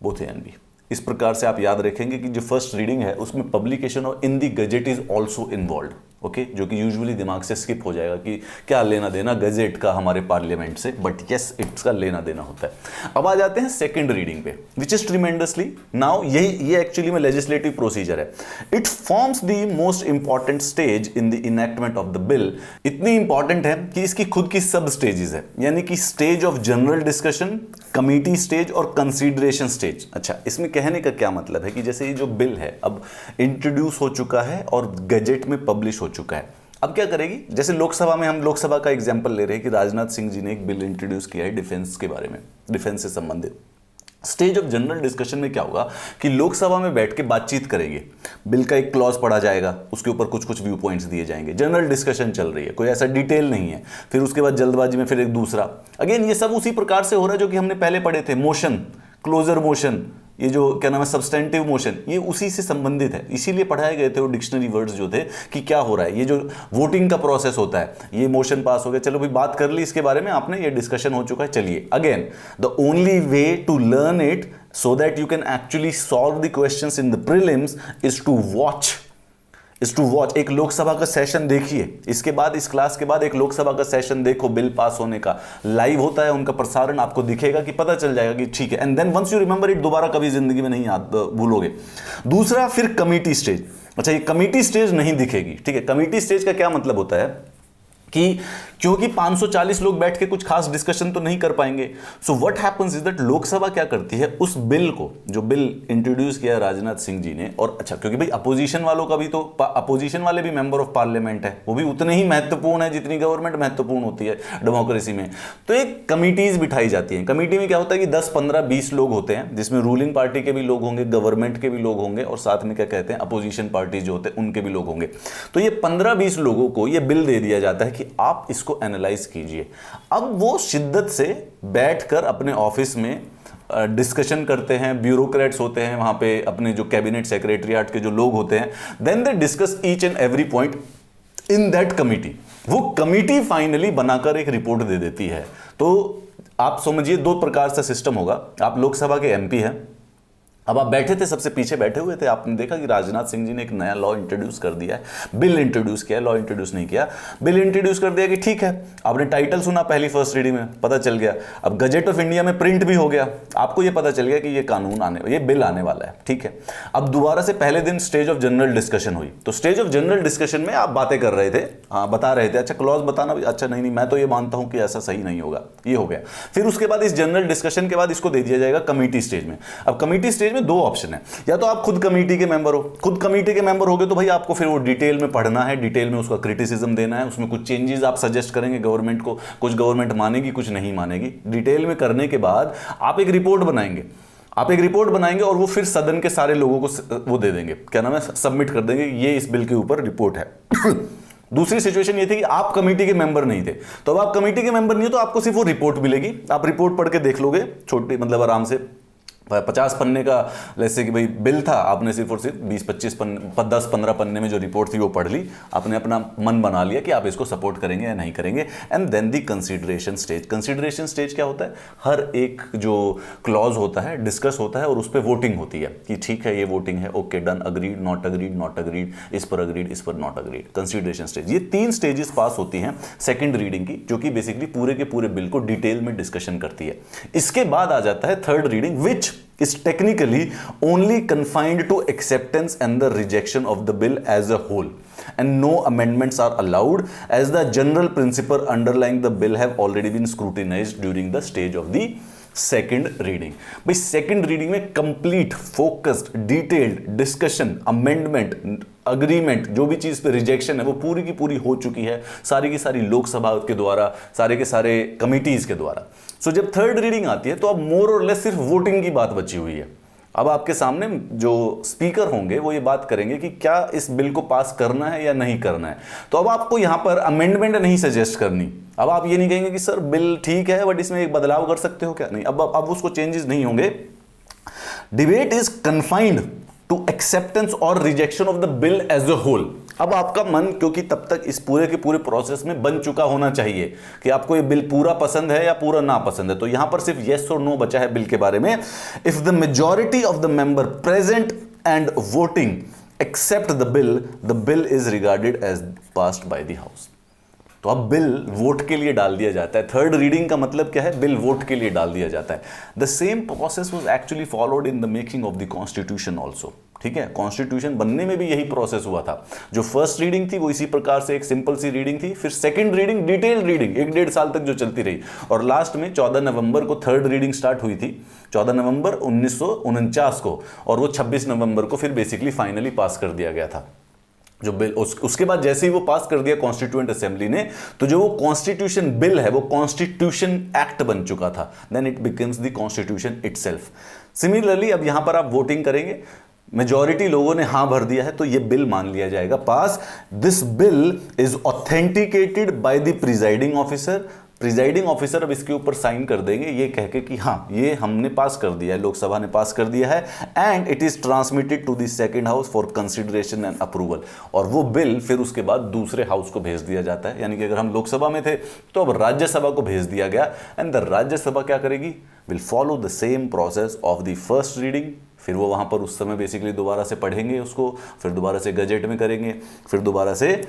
both A and B. इस प्रकार से आप याद रखेंगे कि जो फर्स्ट रीडिंग है उसमें पब्लिकेशन और in the gazette is also involve. Okay, जो कि यूजुअली दिमाग से स्किप हो जाएगा कि क्या लेना देना गजेट का हमारे पार्लियामेंट से, बट यस इसका लेना देना होता है। अब आ जाते हैं सेकंड रीडिंग पे, विच इज ट्रिमेंडसली नाउ ये एक्चुअली में लेजिस्लेटिव प्रोसीजर है। It forms the most important stage in the enactment of the bill. इतनी इंपॉर्टेंट है कि इसकी खुद की सब स्टेजेस है, यानी कि stage of general discussion, committee stage और कंसीडरेशन स्टेज। अच्छा, इसमें कहने का क्या मतलब है कि जैसे ये जो बिल है अब इंट्रोड्यूस हो चुका है और गजेट में पब्लिश हो चुका है, अब क्या करेगी, जैसे लोकसभा में हम लोकसभा का एग्जांपल ले रहे हैं कि राजनाथ सिंह जी ने एक बिल इंट्रोड्यूस किया है डिफेंस के बारे में, डिफेंस से संबंधित। स्टेज ऑफ जनरल डिस्कशन में क्या होगा कि लोकसभा में बैठ के बातचीत करेंगे, बिल का एक क्लॉज पढ़ा जाएगा, उसके ऊपर कुछ कुछ व्यू पॉइंट्स दिए जाएंगे, जनरल डिस्कशन चल रही है, कोई ऐसा डिटेल नहीं है। फिर उसके बाद जल्दबाजी में फिर एक दूसरा, अगेन ये सब उसी प्रकार से हो रहा है जो कि हमने पहले पढ़े थे, मोशन, क्लोजर मोशन, ये जो क्या नाम है सब्सटेंटिव मोशन, ये उसी से संबंधित है। इसीलिए पढ़ाए गए थे वो डिक्शनरी वर्ड्स जो थे कि क्या हो रहा है, ये जो वोटिंग का प्रोसेस होता है, ये मोशन पास हो गया, चलो भाई बात कर ली इसके बारे में आपने, ये डिस्कशन हो चुका है, चलिए again the only way to learn it so that you can actually solve the questions in the prelims is to watch. एक लोकसभा का सेशन देखिए, इसके बाद इस क्लास के बाद एक लोकसभा का सेशन देखो, बिल पास होने का लाइव होता है, उनका प्रसारण आपको दिखेगा कि पता चल जाएगा कि ठीक है, and then once you remember it, दोबारा कभी जिंदगी में नहीं याद भूलोगे। दूसरा फिर कमिटी स्टेज। अच्छा, ये कमिटी स्टेज नहीं दिखेगी, ठीक है। कमिटी स्टेज का क्या मतलब होता है कि क्योंकि 540 लोग बैठ के कुछ खास डिस्कशन तो नहीं कर पाएंगे, so what happens is that Lok Sabha क्या करती है, उस बिल को, जो बिल इंट्रोड्यूस किया राजनाथ सिंह जी ने, और अच्छा क्योंकि भाई अपोजिशन वालों का भी तो, अपोजिशन वाले भी मेंबर ऑफ पार्लियामेंट है, वो भी उतने ही महत्वपूर्ण है जितनी गवर्नमेंट महत्वपूर्ण होती है डेमोक्रेसी में। तो एक कमिटीज बिठाई जाती हैं। कमिटी में क्या होता है कि 10, 15, 20 लोग होते हैं, जिसमें रूलिंग पार्टी के भी लोग होंगे, गवर्नमेंट के भी लोग होंगे, और साथ में क्या कहते हैं अपोजिशन पार्टी जो होते हैं उनके भी लोग होंगे। तो ये 15-20 लोगों को ये बिल दे दिया जाता है कि आप इसको एनालाइज कीजिए। अब वो शिद्दत से बैठकर अपने ऑफिस में डिस्कशन करते हैं, ब्यूरोक्रेट्स होते हैं वहां पे, अपने जो कैबिनेट सेक्रेटरीट के जो लोग होते हैं, then they discuss each and every point in that committee. वो कमिटी फाइनली बनाकर एक रिपोर्ट दे देती है। तो आप समझिए 2 प्रकार से सिस्टम होगा। आप लोकसभा के एमपी हैं, अब आप बैठे थे, सबसे पीछे बैठे हुए थे, आपने देखा कि राजनाथ सिंह जी ने एक नया लॉ इंट्रोड्यूस कर दिया है, बिल इंट्रोड्यूस किया, लॉ इंट्रोड्यूस नहीं किया, बिल इंट्रोड्यूस कर दिया कि ठीक है, आपने टाइटल सुना पहली फर्स्ट रीडिंग में, पता चल गया, अब गजेट ऑफ इंडिया में प्रिंट भी हो गया, आपको ये पता चल गया कि ये कानून ये बिल आने वाला है, ठीक है। अब दोबारा से पहले दिन स्टेज ऑफ जनरल डिस्कशन हुई, तो स्टेज ऑफ जनरल डिस्कशन में आप बातें कर रहे थे, हाँ बता रहे थे, अच्छा क्लॉज बताना, अच्छा नहीं मैं तो ये मानता हूं कि ऐसा सही नहीं होगा, ये हो गया। फिर उसके बाद इस जनरल डिस्कशन के बाद इसको दे दिया जाएगा कमिटी स्टेज में। अब कमिटी स्टेज में 2 ऑप्शन है, या तो आप खुद कमेटी के मेंबर हो, खुद कमेटी के मेंबर हो गए तो भाई आपको फिर वो डिटेल में पढ़ना है, डिटेल में उसका क्रिटिसिज्म देना है, उसमें कुछ चेंजेस आप सजेस्ट करेंगे गवर्नमेंट को, कुछ गवर्नमेंट मानेगी कुछ नहीं मानेगी। डिटेल में करने के बाद आप एक रिपोर्ट बनाएंगे, और वो फिर सदन के सारे लोगों को वो दे देंगे, क्या नाम है, सबमिट कर देंगे, ये इस बिल के ऊपर रिपोर्ट है। दूसरी सिचुएशन ये थी कि आप कमेटी के मेंबर नहीं थे, तो अब आप कमेटी के मेंबर नहीं हो तो आपको सिर्फ वो रिपोर्ट मिलेगी, आप रिपोर्ट पढ़ के देख लोगे, छोटी मतलब आराम से 50 पन्ने का, जैसे कि भाई बिल था, आपने सिर्फ और सिर्फ 20-25 पन्ने, 10-15 पन्ने में जो रिपोर्ट थी वो पढ़ ली, आपने अपना मन बना लिया कि आप इसको सपोर्ट करेंगे या नहीं करेंगे। And then the consideration stage. Consideration stage क्या होता है, हर एक जो क्लॉज होता है डिस्कस होता है और उस पर वोटिंग होती है कि ठीक है ये वोटिंग है, okay done, agreed, not agreed, not agreed, इस पर अग्रीड, इस पर नॉट अग्रीड। कंसीडरेशन स्टेज, ये 3 स्टेजेस पास होती हैं सेकेंड रीडिंग की, जो कि बेसिकली पूरे के पूरे बिल को डिटेल में डिस्कशन करती है। इसके बाद आ जाता है third reading, which is technically only confined to acceptance and the rejection of the bill as a whole, and no amendments are allowed as the general principle underlying the bill have already been scrutinized during the stage of the second reading. भाई second reading में complete focused detailed discussion, amendment, agreement, जो भी चीज पे rejection है वो पूरी की पूरी हो चुकी है, सारी की सारी लोकसभा के द्वारा, सारे के सारे कमिटीज के द्वारा। सो जब थर्ड रीडिंग आती है तो अब मोर और लेस सिर्फ वोटिंग की बात बची हुई है। अब आपके सामने जो स्पीकर होंगे वो ये बात करेंगे कि क्या इस बिल को पास करना है या नहीं करना है। तो अब आपको यहां पर अमेंडमेंट नहीं सजेस्ट करनी। अब आप ये नहीं कहेंगे कि सर बिल ठीक है बट इसमें एक बदलाव कर सकते हो क्या, नहीं, अब उसको चेंजेस नहीं होंगे। Debate is confined to acceptance और rejection of the bill as a whole. अब आपका मन, क्योंकि तब तक इस पूरे के पूरे प्रोसेस में बन चुका होना चाहिए कि आपको ये बिल पूरा पसंद है या पूरा ना पसंद है, तो यहां पर सिर्फ येस और नो बचा है बिल के बारे में। If the majority of the member present and voting accept the bill is regarded as passed by the house. तो अब बिल वोट के लिए डाल दिया जाता है। थर्ड रीडिंग का मतलब क्या है, बिल वोट के लिए डाल दिया जाता है। The same process was actually followed in the making of the constitution also. ठीक है, कॉन्स्टिट्यूशन बनने में भी यही प्रोसेस हुआ था। जो फर्स्ट रीडिंग थी वो इसी प्रकार से एक सिंपल सी रीडिंग थी, फिर सेकंड रीडिंग डिटेल्ड रीडिंग 1-1.5 साल तक जो चलती रही, और लास्ट में 14 नवंबर को थर्ड रीडिंग स्टार्ट हुई थी, 14 नवंबर 1949 को, और वो 26 नवंबर को फिर बेसिकली फाइनली पास कर दिया गया था जो बिल। उसके बाद जैसे ही वो पास कर दिया कॉन्स्टिट्यूएंट असेंबली ने, तो जो वो कॉन्स्टिट्यूशन बिल है वो कॉन्स्टिट्यूशन एक्ट बन चुका था। Then it becomes the constitution itself. Similarly अब यहां पर आप वोटिंग करेंगे, मेजॉरिटी लोगों ने हां भर दिया है तो ये बिल मान लिया जाएगा pass. This bill is authenticated by the presiding officer. Presiding officer अब इसके ऊपर साइन कर देंगे ये कह के कि हाँ ये हमने पास कर दिया है, लोकसभा ने पास कर दिया है, and it is transmitted to the second house for consideration and approval. और वो बिल फिर उसके बाद दूसरे हाउस को भेज दिया जाता है। यानी कि अगर हम लोकसभा में थे तो अब राज्यसभा को भेज दिया गया, एंड द राज्यसभा क्या करेगी, will follow the same process of the first reading. फिर वो वहां पर उस समय बेसिकली दोबारा से पढ़ेंगे उसको, फिर दोबारा से गजेट में करेंगे, फिर दोबारा से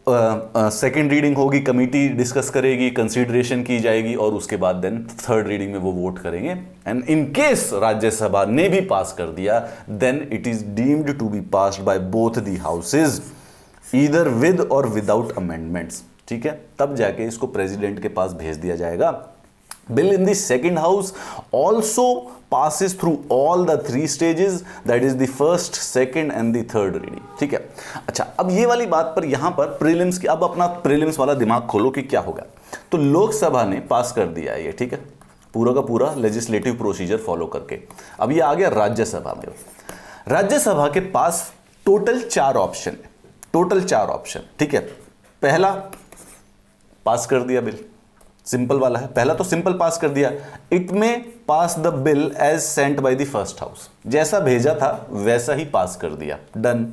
सेकेंड रीडिंग होगी, कमिटी डिस्कस करेगी, कंसीडरेशन की जाएगी, और उसके बाद देन थर्ड रीडिंग में वो वोट करेंगे। एंड इन केस राज्यसभा ने भी पास कर दिया, then it is deemed to be passed by both the houses either with और विदाउट अमेंडमेंट्स। ठीक है, तब जाके इसको प्रेसिडेंट के पास भेज दिया जाएगा। Bill in the second house also passes through all the 3 stages, that is the first, second and the third reading। ठीक है, अच्छा अब ये वाली बात पर यहां पर प्रीलिम्स की, अब अपना प्रीलिम्स वाला दिमाग खोलो कि क्या होगा। तो लोकसभा ने पास कर दिया है ये, ठीक है, पूरा का पूरा लेजिस्लेटिव प्रोसीजर फॉलो करके। अब ये आ गया राज्यसभा में। राज्यसभा के पास टोटल 4 ऑप्शन है, टोटल 4 ऑप्शन। ठीक है, पहला पास कर दिया बिल, सिंपल वाला है, पहला तो सिंपल पास कर दिया। It may pass the bill as sent by the first house, जैसा भेजा था वैसा ही पास कर दिया, डन।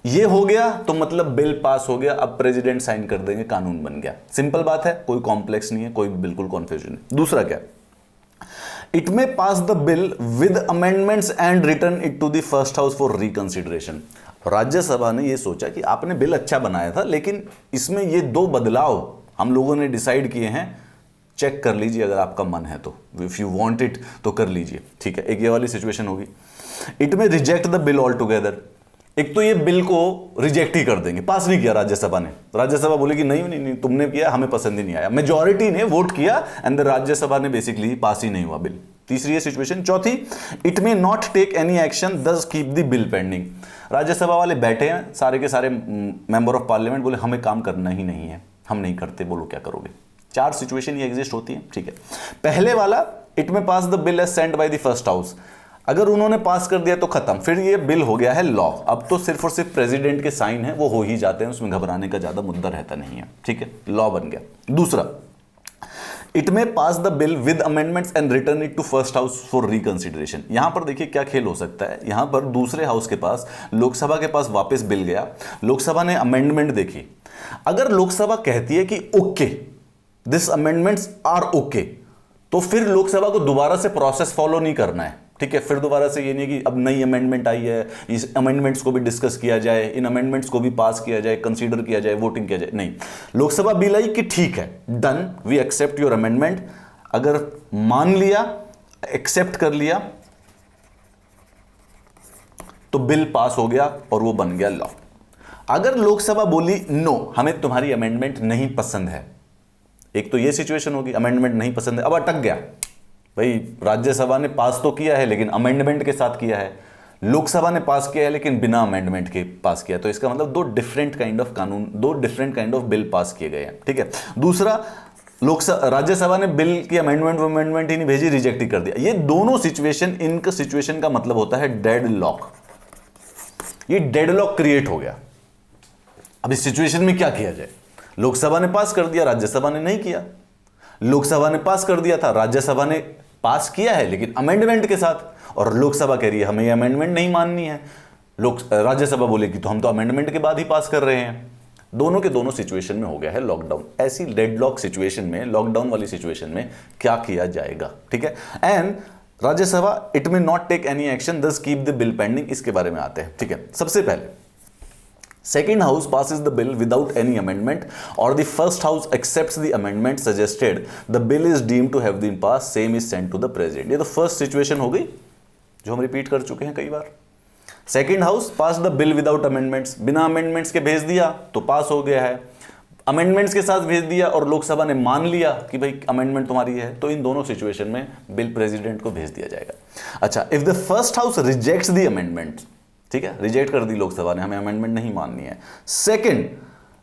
ये हो गया तो मतलब बिल पास हो गया, अब प्रेसिडेंट साइन कर देंगे, कानून बन गया। सिंपल बात है, कोई कॉम्प्लेक्स नहीं है, कोई बिल्कुल कॉन्फ्यूजन नहीं। दूसरा क्या, it may pass the bill with amendments and return it to the first house for reconsideration. Rajya Sabha ने ये सोचा कि आपने बिल अच्छा बनाया था लेकिन इसमें ये 2 बदलाव हम लोगों ने डिसाइड किए हैं, चेक कर लीजिए अगर आपका मन है तो, इफ यू वांट इट तो कर लीजिए। ठीक है, एक ये वाली सिचुएशन होगी। इट में reject the bill all together, एक तो ये बिल को रिजेक्ट ही कर देंगे, पास नहीं किया राज्यसभा ने, राज्यसभा बोलेगी नहीं नहीं नहीं तुमने किया, हमें पसंद ही नहीं आया, मेजॉरिटी ने वोट किया एंड द राज्यसभा ने बेसिकली पास ही नहीं हुआ बिल। तीसरी ये सिचुएशन। चौथी, इट में not take any action thus keep the bill pending. Rajya Sabha वाले बैठे हैं, सारे के सारे मेंबर ऑफ पार्लियामेंट बोले हमें काम करना ही नहीं है, हम नहीं करते, बोलो क्या करोगे। 4 सिचुएशन ये एग्जिस्ट होती है। ठीक है, पहले वाला it may pass the bill as sent by the first house, अगर उन्होंने पास कर दिया तो खत्म, फिर ये बिल हो गया है लॉ। अब तो सिर्फ और सिर्फ प्रेसिडेंट के साइन है, वो हो ही जाते हैं, उसमें घबराने का ज्यादा मुद्दा रहता नहीं है। ठीक है, लॉ बन गया। दूसरा, it may pass the bill with amendments and return it to first house for reconsideration. यहां पर देखिए क्या खेल हो सकता है, यहां पर दूसरे हाउस के पास, लोकसभा के पास वापस बिल गया, लोकसभा ने अमेंडमेंट देखी, अगर लोकसभा कहती है कि okay this amendments are okay, तो फिर लोकसभा को दोबारा से प्रोसेस फॉलो नहीं करना है। ठीक है, फिर दोबारा से ये नहीं कि अब नई अमेंडमेंट आई है, इस अमेंडमेंट्स को भी डिस्कस किया जाए, इन अमेंडमेंट्स को भी पास किया जाए, कंसीडर किया जाए, वोटिंग किया जाए, नहीं। लोकसभा बिल आई कि ठीक है, done, we accept your amendment, अगर मान लिया, एक्सेप्ट कर लिया, तो बिल पास हो गया और वो बन गया लॉ। अगर लोकसभा बोली नो, हमें तुम्हारी अमेंडमेंट नहीं पसंद है, एक तो ये सिचुएशन होगी, अमेंडमेंट नहीं पसंद है, अब अटक गया भाई, राज्यसभा ने पास तो किया है लेकिन अमेंडमेंट के साथ किया है, लोकसभा ने पास किया है लेकिन बिना अमेंडमेंट के पास किया, तो इसका मतलब दो डिफरेंट काइंड ऑफ कानून, दो different kind of bill pass किए गए हैं, ठीक है। दूसरा, लोकसभा राज्यसभा ने बिल की अमेंडमेंट ही नहीं भेजी, रिजेक्ट ही कर दिया। ये दोनों सिचुएशन, इनका सिचुएशन का मतलब होता है डेड लॉक। ये डेड लॉक क्रिएट हो गया। अब इस सिचुएशन में क्या किया जाए? लोकसभा ने पास कर दिया, राज्यसभा ने नहीं किया। लोकसभा ने पास कर दिया था, राज्यसभा ने पास किया है लेकिन अमेंडमेंट के साथ, और लोकसभा कह रही है हमें ये अमेंडमेंट नहीं माननी है, राज्यसभा बोलेगी तो हम तो अमेंडमेंट के बाद ही पास कर रहे हैं। दोनों के दोनों सिचुएशन में हो गया है लॉकडाउन। ऐसी डेडलॉक सिचुएशन में, लॉकडाउन वाली सिचुएशन में क्या किया जाएगा, ठीक है। एंड राज्यसभा इट में not take any action, thus keep the bill pending. इसके बारे में आते हैं, ठीक है। सबसे पहले, second house passes the bill without any amendment or the first house accepts the amendment suggested, the bill is deemed to have been passed, same is sent to the president। ये तो फर्स्ट सिचुएशन हो गई जो हम repeat कर चुके हैं कई बार। Second house pass the bill without amendments, बिना अमेंडमेंट्स के भेज दिया तो पास हो गया है, अमेंडमेंट्स के साथ भेज दिया और लोकसभा ने मान लिया कि भाई अमेंडमेंट तुम्हारी है, तो इन दोनों सिचुएशन में बिल प्रेसिडेंट को भेज दिया जाएगा। अच्छा, if the first house rejects the amendment, ठीक है, रिजेक्ट कर दी लोकसभा ने, हमें अमेंडमेंट नहीं माननी है। Second,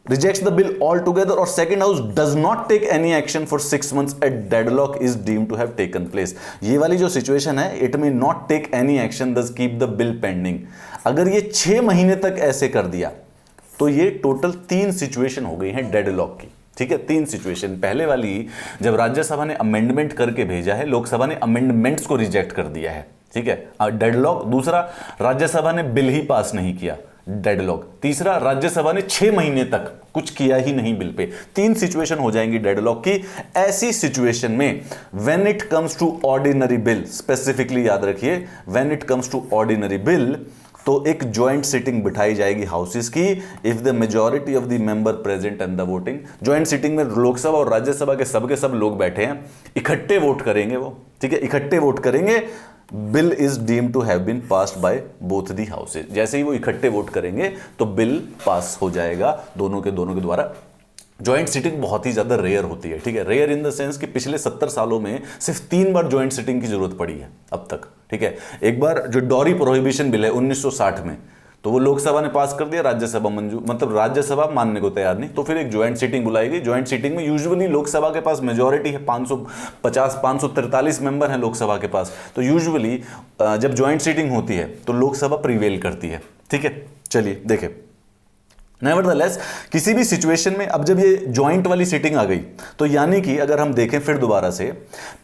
rejects the bill all together, और second house does not take any action for 6 months, at deadlock is deemed to have taken place. ये वाली जो सिचुएशन है, it may not take any action, thus keep the bill pending. अगर ये 6 महीने तक ऐसे कर दिया तो ये टोटल 3 सिचुएशन हो गई हैं डेडलॉक की, ठीक है। 3 सिचुएशन। पहले वाली जब राज्यसभा ने अमेंडमेंट करके भेजा है, लोकसभा ने अमेंडमेंट्स को रिजेक्ट कर दिया है, ठीक है, डेडलॉक। दूसरा, राज्यसभा ने बिल ही पास नहीं किया, डेडलॉक। तीसरा, राज्यसभा ने 6 महीने तक कुछ किया ही नहीं बिल पे। 3 सिचुएशन हो जाएंगी डेडलॉक की। ऐसी सिचुएशन में when it comes to ordinary bill, specifically याद रखिए, when it comes to ordinary bill, तो एक ज्वाइंट सिटिंग बिठाई जाएगी हाउसेस की, if the majority of the member present and the voting. Joint sitting में लोकसभा और राज्यसभा के सब लोग बैठे हैं, इकट्ठे वोट करेंगे वो, ठीक है, इकट्ठे वोट करेंगे। Bill is deemed to have been passed by both the houses. जैसे ही वो इकट्ठे वोट करेंगे तो बिल पास हो जाएगा दोनों के द्वारा। ज्वाइंट सिटिंग बहुत ही ज्यादा रेयर होती है, ठीक है, रेयर इन द सेंस कि पिछले 70 सालों में सिर्फ 3 बार ज्वाइंट सिटिंग की जरूरत पड़ी है अब तक, ठीक है। एक बार जो डॉरी प्रोहिबिशन बिल है 1960 में, तो वो लोकसभा ने पास कर दिया, राज्यसभा राज्यसभा मानने को तैयार नहीं, तो फिर एक ज्वाइंट सिटिंग बुलाई गई। ज्वाइंट सिटिंग में यूजुअली लोकसभा के पास मेजॉरिटी है, 543 मेंबर हैं लोकसभा के पास, तो यूजुअली जब ज्वाइंट सिटिंग होती है तो लोकसभा प्रिवेल करती है, ठीक है। चलिए देखें, नेवरदलेस किसी भी सिचुएशन में, अब जब ये ज्वाइंट वाली सिटिंग आ गई तो यानी कि अगर हम देखें फिर दोबारा से,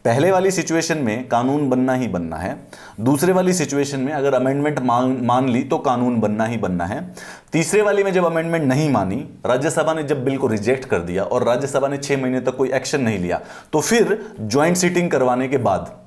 पहले वाली सिचुएशन में कानून बनना ही बनना है, दूसरे वाली सिचुएशन में अगर अमेंडमेंट मान ली तो कानून बनना ही बनना है, तीसरे वाली में जब अमेंडमेंट नहीं मानी, राज्यसभा ने जब बिल को रिजेक्ट कर दिया और राज्यसभा ने 6 महीने तक कोई एक्शन नहीं लिया, तो फिर ज्वाइंट सिटिंग करवाने के बाद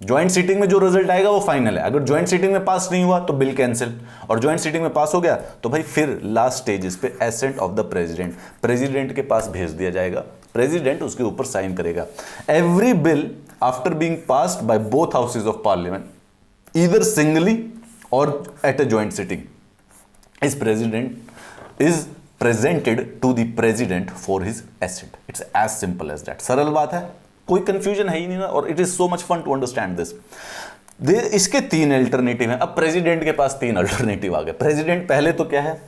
ज्वाइंट सीटिंग में जो रिजल्ट आएगा वो फाइनल है। अगर ज्वाइंट सीटिंग में पास नहीं हुआ तो बिल कैंसिल, और ज्वाइंट सीटिंग में पास हो गया तो भाई फिर लास्ट स्टेजेस पे एसेंट ऑफ द प्रेसिडेंट के पास भेज दिया जाएगा, प्रेसिडेंट उसके ऊपर साइन करेगा। Every bill after being passed by both houses of parliament either singly और at a joint sitting is presented to the president for his assent. It's as simple as that. सरल बात है, कोई confusion है ही नहीं ना, और it is so much fun to understand this. इसके 3 अल्टरनेटिव हैं। अब प्रेसिडेंट के पास 3 अल्टरनेटिव आ गए। प्रेसिडेंट पहले तो क्या है,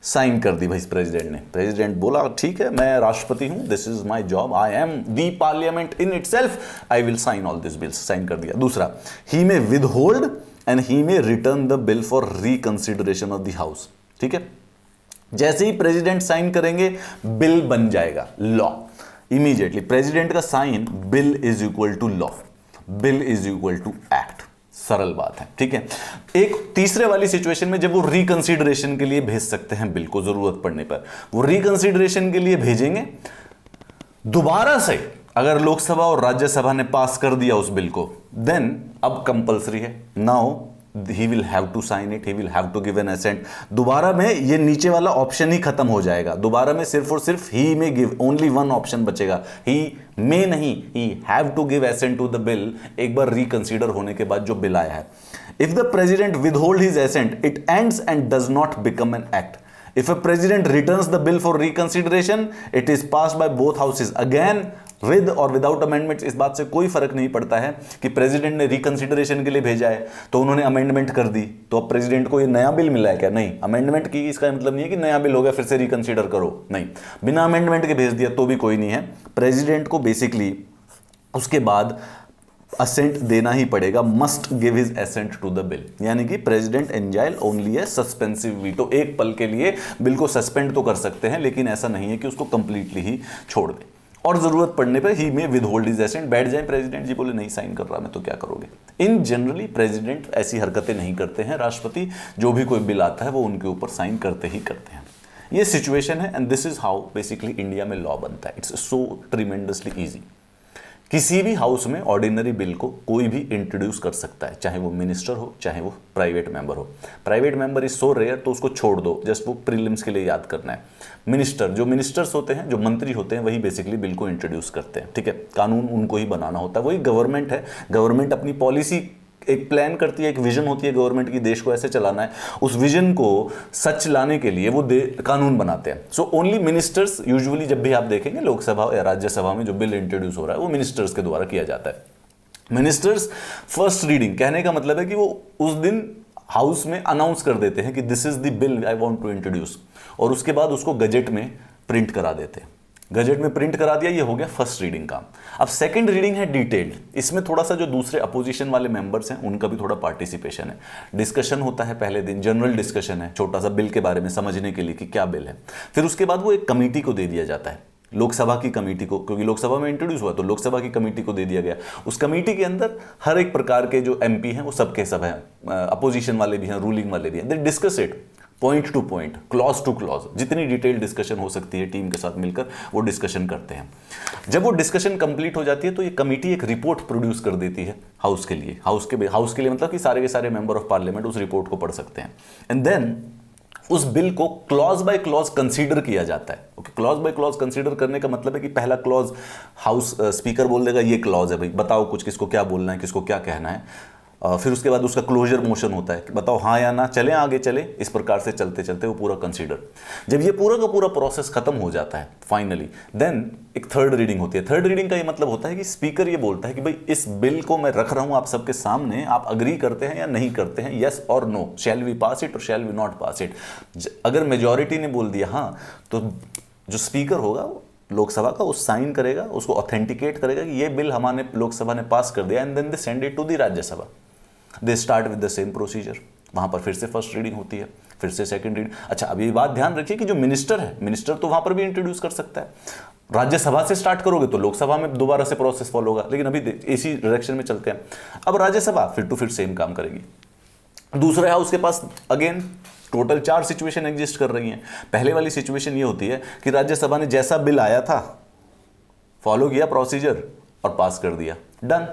साइन कर दी भाई प्रेसिडेंट ने। प्रेसिडेंट बोला ठीक है मैं राष्ट्रपति हूं, this is my job, I am the parliament in itself, I will sign all this bills, sign कर दिया। दूसरा, he may withhold and he may return the bill for reconsideration of the house, ठीक है। जैसे ही president sign करेंगे bill बन जाएगा लॉ इमीडिएटली। प्रेसिडेंट का sign, bill is equal to law, bill is equal to act. सरल बात है, ठीक है। एक तीसरे वाली सिचुएशन में जब वो रिकंसिडरेशन के लिए भेज सकते हैं बिल को, जरूरत पड़ने पर वो रिकंसिडरेशन के लिए भेजेंगे। दोबारा से अगर लोकसभा और राज्यसभा ने पास कर दिया उस बिल को, देन अब कंपलसरी है, now he will have to sign it, he will have to give an assent। दोबारा में ये नीचे वाला ऑप्शन ही खत्म हो जाएगा। दोबारा में सिर्फ और सिर्फ he may give, only one option बचेगा, he may नहीं, he have to give assent to the bill। एक बार रिकंसीडर होने के बाद जो बिल आया है, if the president withhold his assent it ends and does not become an act। If a president returns the bill for reconsideration, it is passed by both houses again with और without amendment. इस बात से कोई फर्क नहीं पड़ता है कि प्रेसिडेंट ने रिकंसिडरेशन के लिए भेजा है तो उन्होंने अमेंडमेंट कर दी, तो अब प्रेसिडेंट को ये नया बिल मिला है क्या? नहीं, अमेंडमेंट की इसका मतलब नहीं है कि नया बिल हो गया फिर से रिकंसिडर करो, नहीं, बिना अमेंडमेंट के भेज दिया तो भी कोई नहीं है। प्रेसिडेंट को बेसिकली उसके बाद असेंट देना ही पड़ेगा, must give his assent to the bill, यानी कि प्रेसिडेंट एंजॉय ओनली है सस्पेंसिव वीटो। एक पल के लिए बिल को सस्पेंड तो कर सकते हैं लेकिन ऐसा नहीं है कि उसको कंप्लीटली ही छोड़ दें, और जरूरत पड़ने पर ही में विद होल्ड हिज असेंट। बैठ जाए प्रेसिडेंट जी, बोले नहीं साइन कर रहा मैं, तो क्या करोगे? इन जनरली प्रेसिडेंट ऐसी हरकतें नहीं करते हैं, राष्ट्रपति जो भी कोई बिल आता है वो उनके ऊपर साइन करते ही करते हैं। ये सिचुएशन है and this is how basically India में लॉ बनता है। It's so tremendously easy. किसी भी हाउस में ऑर्डिनरी बिल को कोई भी इंट्रोड्यूस कर सकता है, चाहे वो मिनिस्टर हो चाहे वो प्राइवेट मेंबर हो। Private member is so rare तो उसको छोड़ दो, जस्ट वो प्रीलिम्स के लिए याद करना है। मिनिस्टर, जो मिनिस्टर्स होते हैं, जो मंत्री होते हैं, वही बेसिकली बिल को इंट्रोड्यूस करते हैं, ठीक है। कानून उनको ही बनाना होता है, वही गवर्नमेंट है। गवर्नमेंट अपनी पॉलिसी एक प्लान करती है, एक विजन होती है गवर्नमेंट की, देश को ऐसे चलाना है। उस विजन को सच लाने के लिए वो कानून बनाते हैं। सो ओनली मिनिस्टर्स, यूजुअली जब भी आप देखेंगे लोकसभा या राज्यसभा में जो बिल इंट्रोड्यूस हो रहा है वो मिनिस्टर्स के द्वारा किया जाता है। मिनिस्टर्स फर्स्ट रीडिंग, कहने का मतलब है कि वो उस दिन हाउस में अनाउंस कर देते हैं कि this is the bill I want to introduce, और उसके बाद उसको गजट में प्रिंट करा देते हैं। गजट में प्रिंट करा दिया, ये हो गया फर्स्ट रीडिंग का। अब सेकंड रीडिंग है डिटेल्ड। इसमें थोड़ा सा जो दूसरे अपोजिशन वाले मेंबर्स हैं उनका भी थोड़ा पार्टिसिपेशन है। डिस्कशन होता है पहले दिन, जनरल डिस्कशन है, छोटा सा बिल के बारे में समझने के लिए कि क्या बिल है। फिर उसके बाद वो एक कमेटी को दे दिया जाता है, लोकसभा की कमेटी को, क्योंकि लोकसभा में इंट्रोड्यूस हुआ तो लोकसभा की कमेटी को दे दिया गया। उस कमेटी के अंदर हर एक प्रकार के जो एमपी हैं वो सबके सब हैं, अपोजिशन वाले भी हैं, रूलिंग वाले भी हैं। They discuss it point two point, clause two clause, जितनी डिटेल डिस्कशन हो सकती है टीम के साथ मिलकर वो डिस्कशन करते हैं। जब वो डिस्कशन कंप्लीट हो जाती है तो ये कमेटी एक रिपोर्ट प्रोड्यूस कर देती है हाउस के लिए। हाउस के लिए मतलब कि सारे के सारे मेंबर ऑफ पार्लियामेंट उस रिपोर्ट को पढ़ सकते हैं। एंड देन उस बिल को क्लॉज बाय क्लॉज कंसीडर किया जाता है। Okay, clause by clause consider करने का मतलब है कि पहला क्लॉज हाउस स्पीकर बोल देगा ये क्लॉज है भाई, बताओ कुछ, किसको क्या बोलना है, किसको क्या कहना है। फिर उसके बाद उसका क्लोजर मोशन होता है कि बताओ हाँ या ना, चले आगे चले, इस प्रकार से चलते चलते वो पूरा कंसीडर। जब ये पूरा का पूरा प्रोसेस खत्म हो जाता है फाइनली, देन एक थर्ड रीडिंग होती है। थर्ड रीडिंग का ये मतलब होता है कि स्पीकर ये बोलता है कि भाई इस बिल को मैं रख रहा हूं आप सबके सामने, आप अग्री करते हैं या नहीं करते हैं, यस और no, shall we pass it और shall we not pass it. अगर मेजॉरिटी ने बोल दिया हाँ, तो जो स्पीकर होगा लोकसभा का, उस साइन करेगा, उसको ऑथेंटिकेट करेगा कि ये बिल हमारे लोकसभा ने पास कर दिया, and then they send it to the Rajya Sabha. They start with the same procedure. वहां पर फिर से फर्स्ट रीडिंग होती है, फिर से सेकंड रीडिंग। अच्छा, अब ये बात ध्यान रखिए कि जो मिनिस्टर है, मिनिस्टर तो वहां पर भी इंट्रोड्यूस कर सकता है। राज्यसभा से स्टार्ट करोगे तो लोकसभा में दोबारा से प्रोसेस फॉलो होगा, लेकिन अभी इसी डायरेक्शन में चलते हैं। अब राज्यसभा फिर टू फिर सेम काम करेगी। दूसरे हाउस के पास अगेन टोटल 4 सिचुएशन एग्जिस्ट कर रही हैं। पहले वाली सिचुएशन ये होती है कि राज्यसभा ने जैसा बिल आया था फॉलो किया प्रोसीजर और पास कर दिया, डन।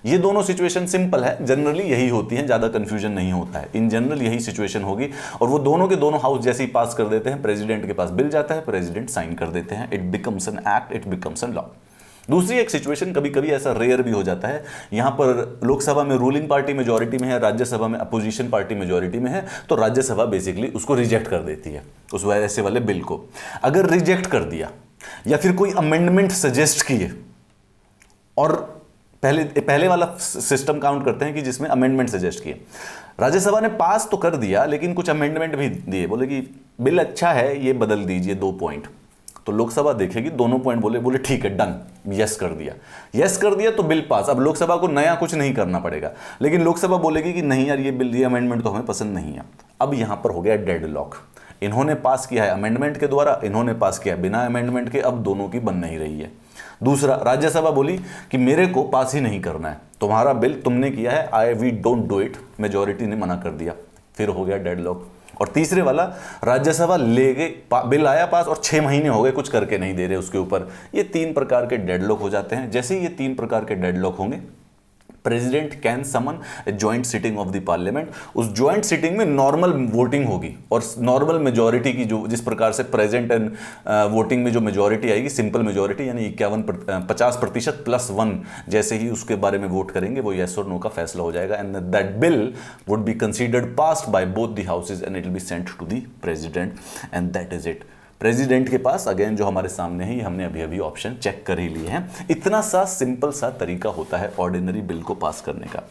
ये दोनों सिचुएशन सिंपल है, जनरली यही होती हैं, ज्यादा कंफ्यूजन नहीं होता है। इन जनरल यही सिचुएशन होगी और वो दोनों के दोनों हाउस जैसे ही पास कर देते हैं, प्रेसिडेंट के पास बिल जाता है, प्रेसिडेंट साइन कर देते हैं, it becomes an act, it becomes N law. दूसरी एक सिचुएशन, कभी कभी ऐसा रेयर भी हो जाता है, यहां पर लोकसभा में रूलिंग पार्टी मेजॉरिटी में है, राज्यसभा में अपोजिशन पार्टी मेजॉरिटी में है, तो राज्यसभा बेसिकली उसको रिजेक्ट कर देती है, उस ऐसे वाले बिल को। अगर रिजेक्ट कर दिया या फिर कोई अमेंडमेंट सजेस्ट किए, और पहले वाला सिस्टम काउंट करते हैं कि जिसमें अमेंडमेंट सजेस्ट किए, राज्यसभा ने पास तो कर दिया लेकिन कुछ अमेंडमेंट भी दिए, बोले कि बिल अच्छा है ये बदल दीजिए 2 पॉइंट, तो लोकसभा देखेगी दोनों पॉइंट, बोले ठीक है डन, यस कर दिया, यस कर दिया तो बिल पास। अब लोकसभा को नया कुछ नहीं करना पड़ेगा, लेकिन लोकसभा बोलेगी कि नहीं यार ये बिल, ये अमेंडमेंट तो हमें पसंद नहीं है। अब यहां पर हो गया डेडलॉक, इन्होंने पास किया है अमेंडमेंट के द्वारा, इन्होंने पास किया बिना अमेंडमेंट के, अब दोनों की बन नहीं रही है। दूसरा, राज्यसभा बोली कि मेरे को पास ही नहीं करना है, तुम्हारा बिल तुमने किया है, we don't do it, majority ने मना कर दिया, फिर हो गया डेडलॉक। और तीसरे वाला, राज्यसभा ले गए, बिल आया पास और 6 महीने हो गए कुछ करके नहीं दे रहे उसके ऊपर। ये 3 प्रकार के डेडलॉक हो जाते हैं। जैसे ही ये 3 प्रकार के डेडलॉक होंगे, president can summon a joint sitting of the parliament. उस ज्वाइंट सिटिंग में नॉर्मल वोटिंग होगी और नॉर्मल मेजॉरिटी की जो जिस प्रकार से प्रेजेंट एंड वोटिंग में जो मेजॉरिटी आएगी, सिंपल मेजॉरिटी यानी 50% +1, जैसे ही उसके बारे में वोट करेंगे वो येस और नो का फैसला हो जाएगा and that bill would be considered passed by both the houses and it will be sent to the president and that is it. President के पास अगेन जो हमारे सामने है, ये हमने अभी अभी ऑप्शन चेक कर ही लिए हैं। इतना सा सिंपल सा तरीका होता है ऑर्डिनरी बिल को पास करने का,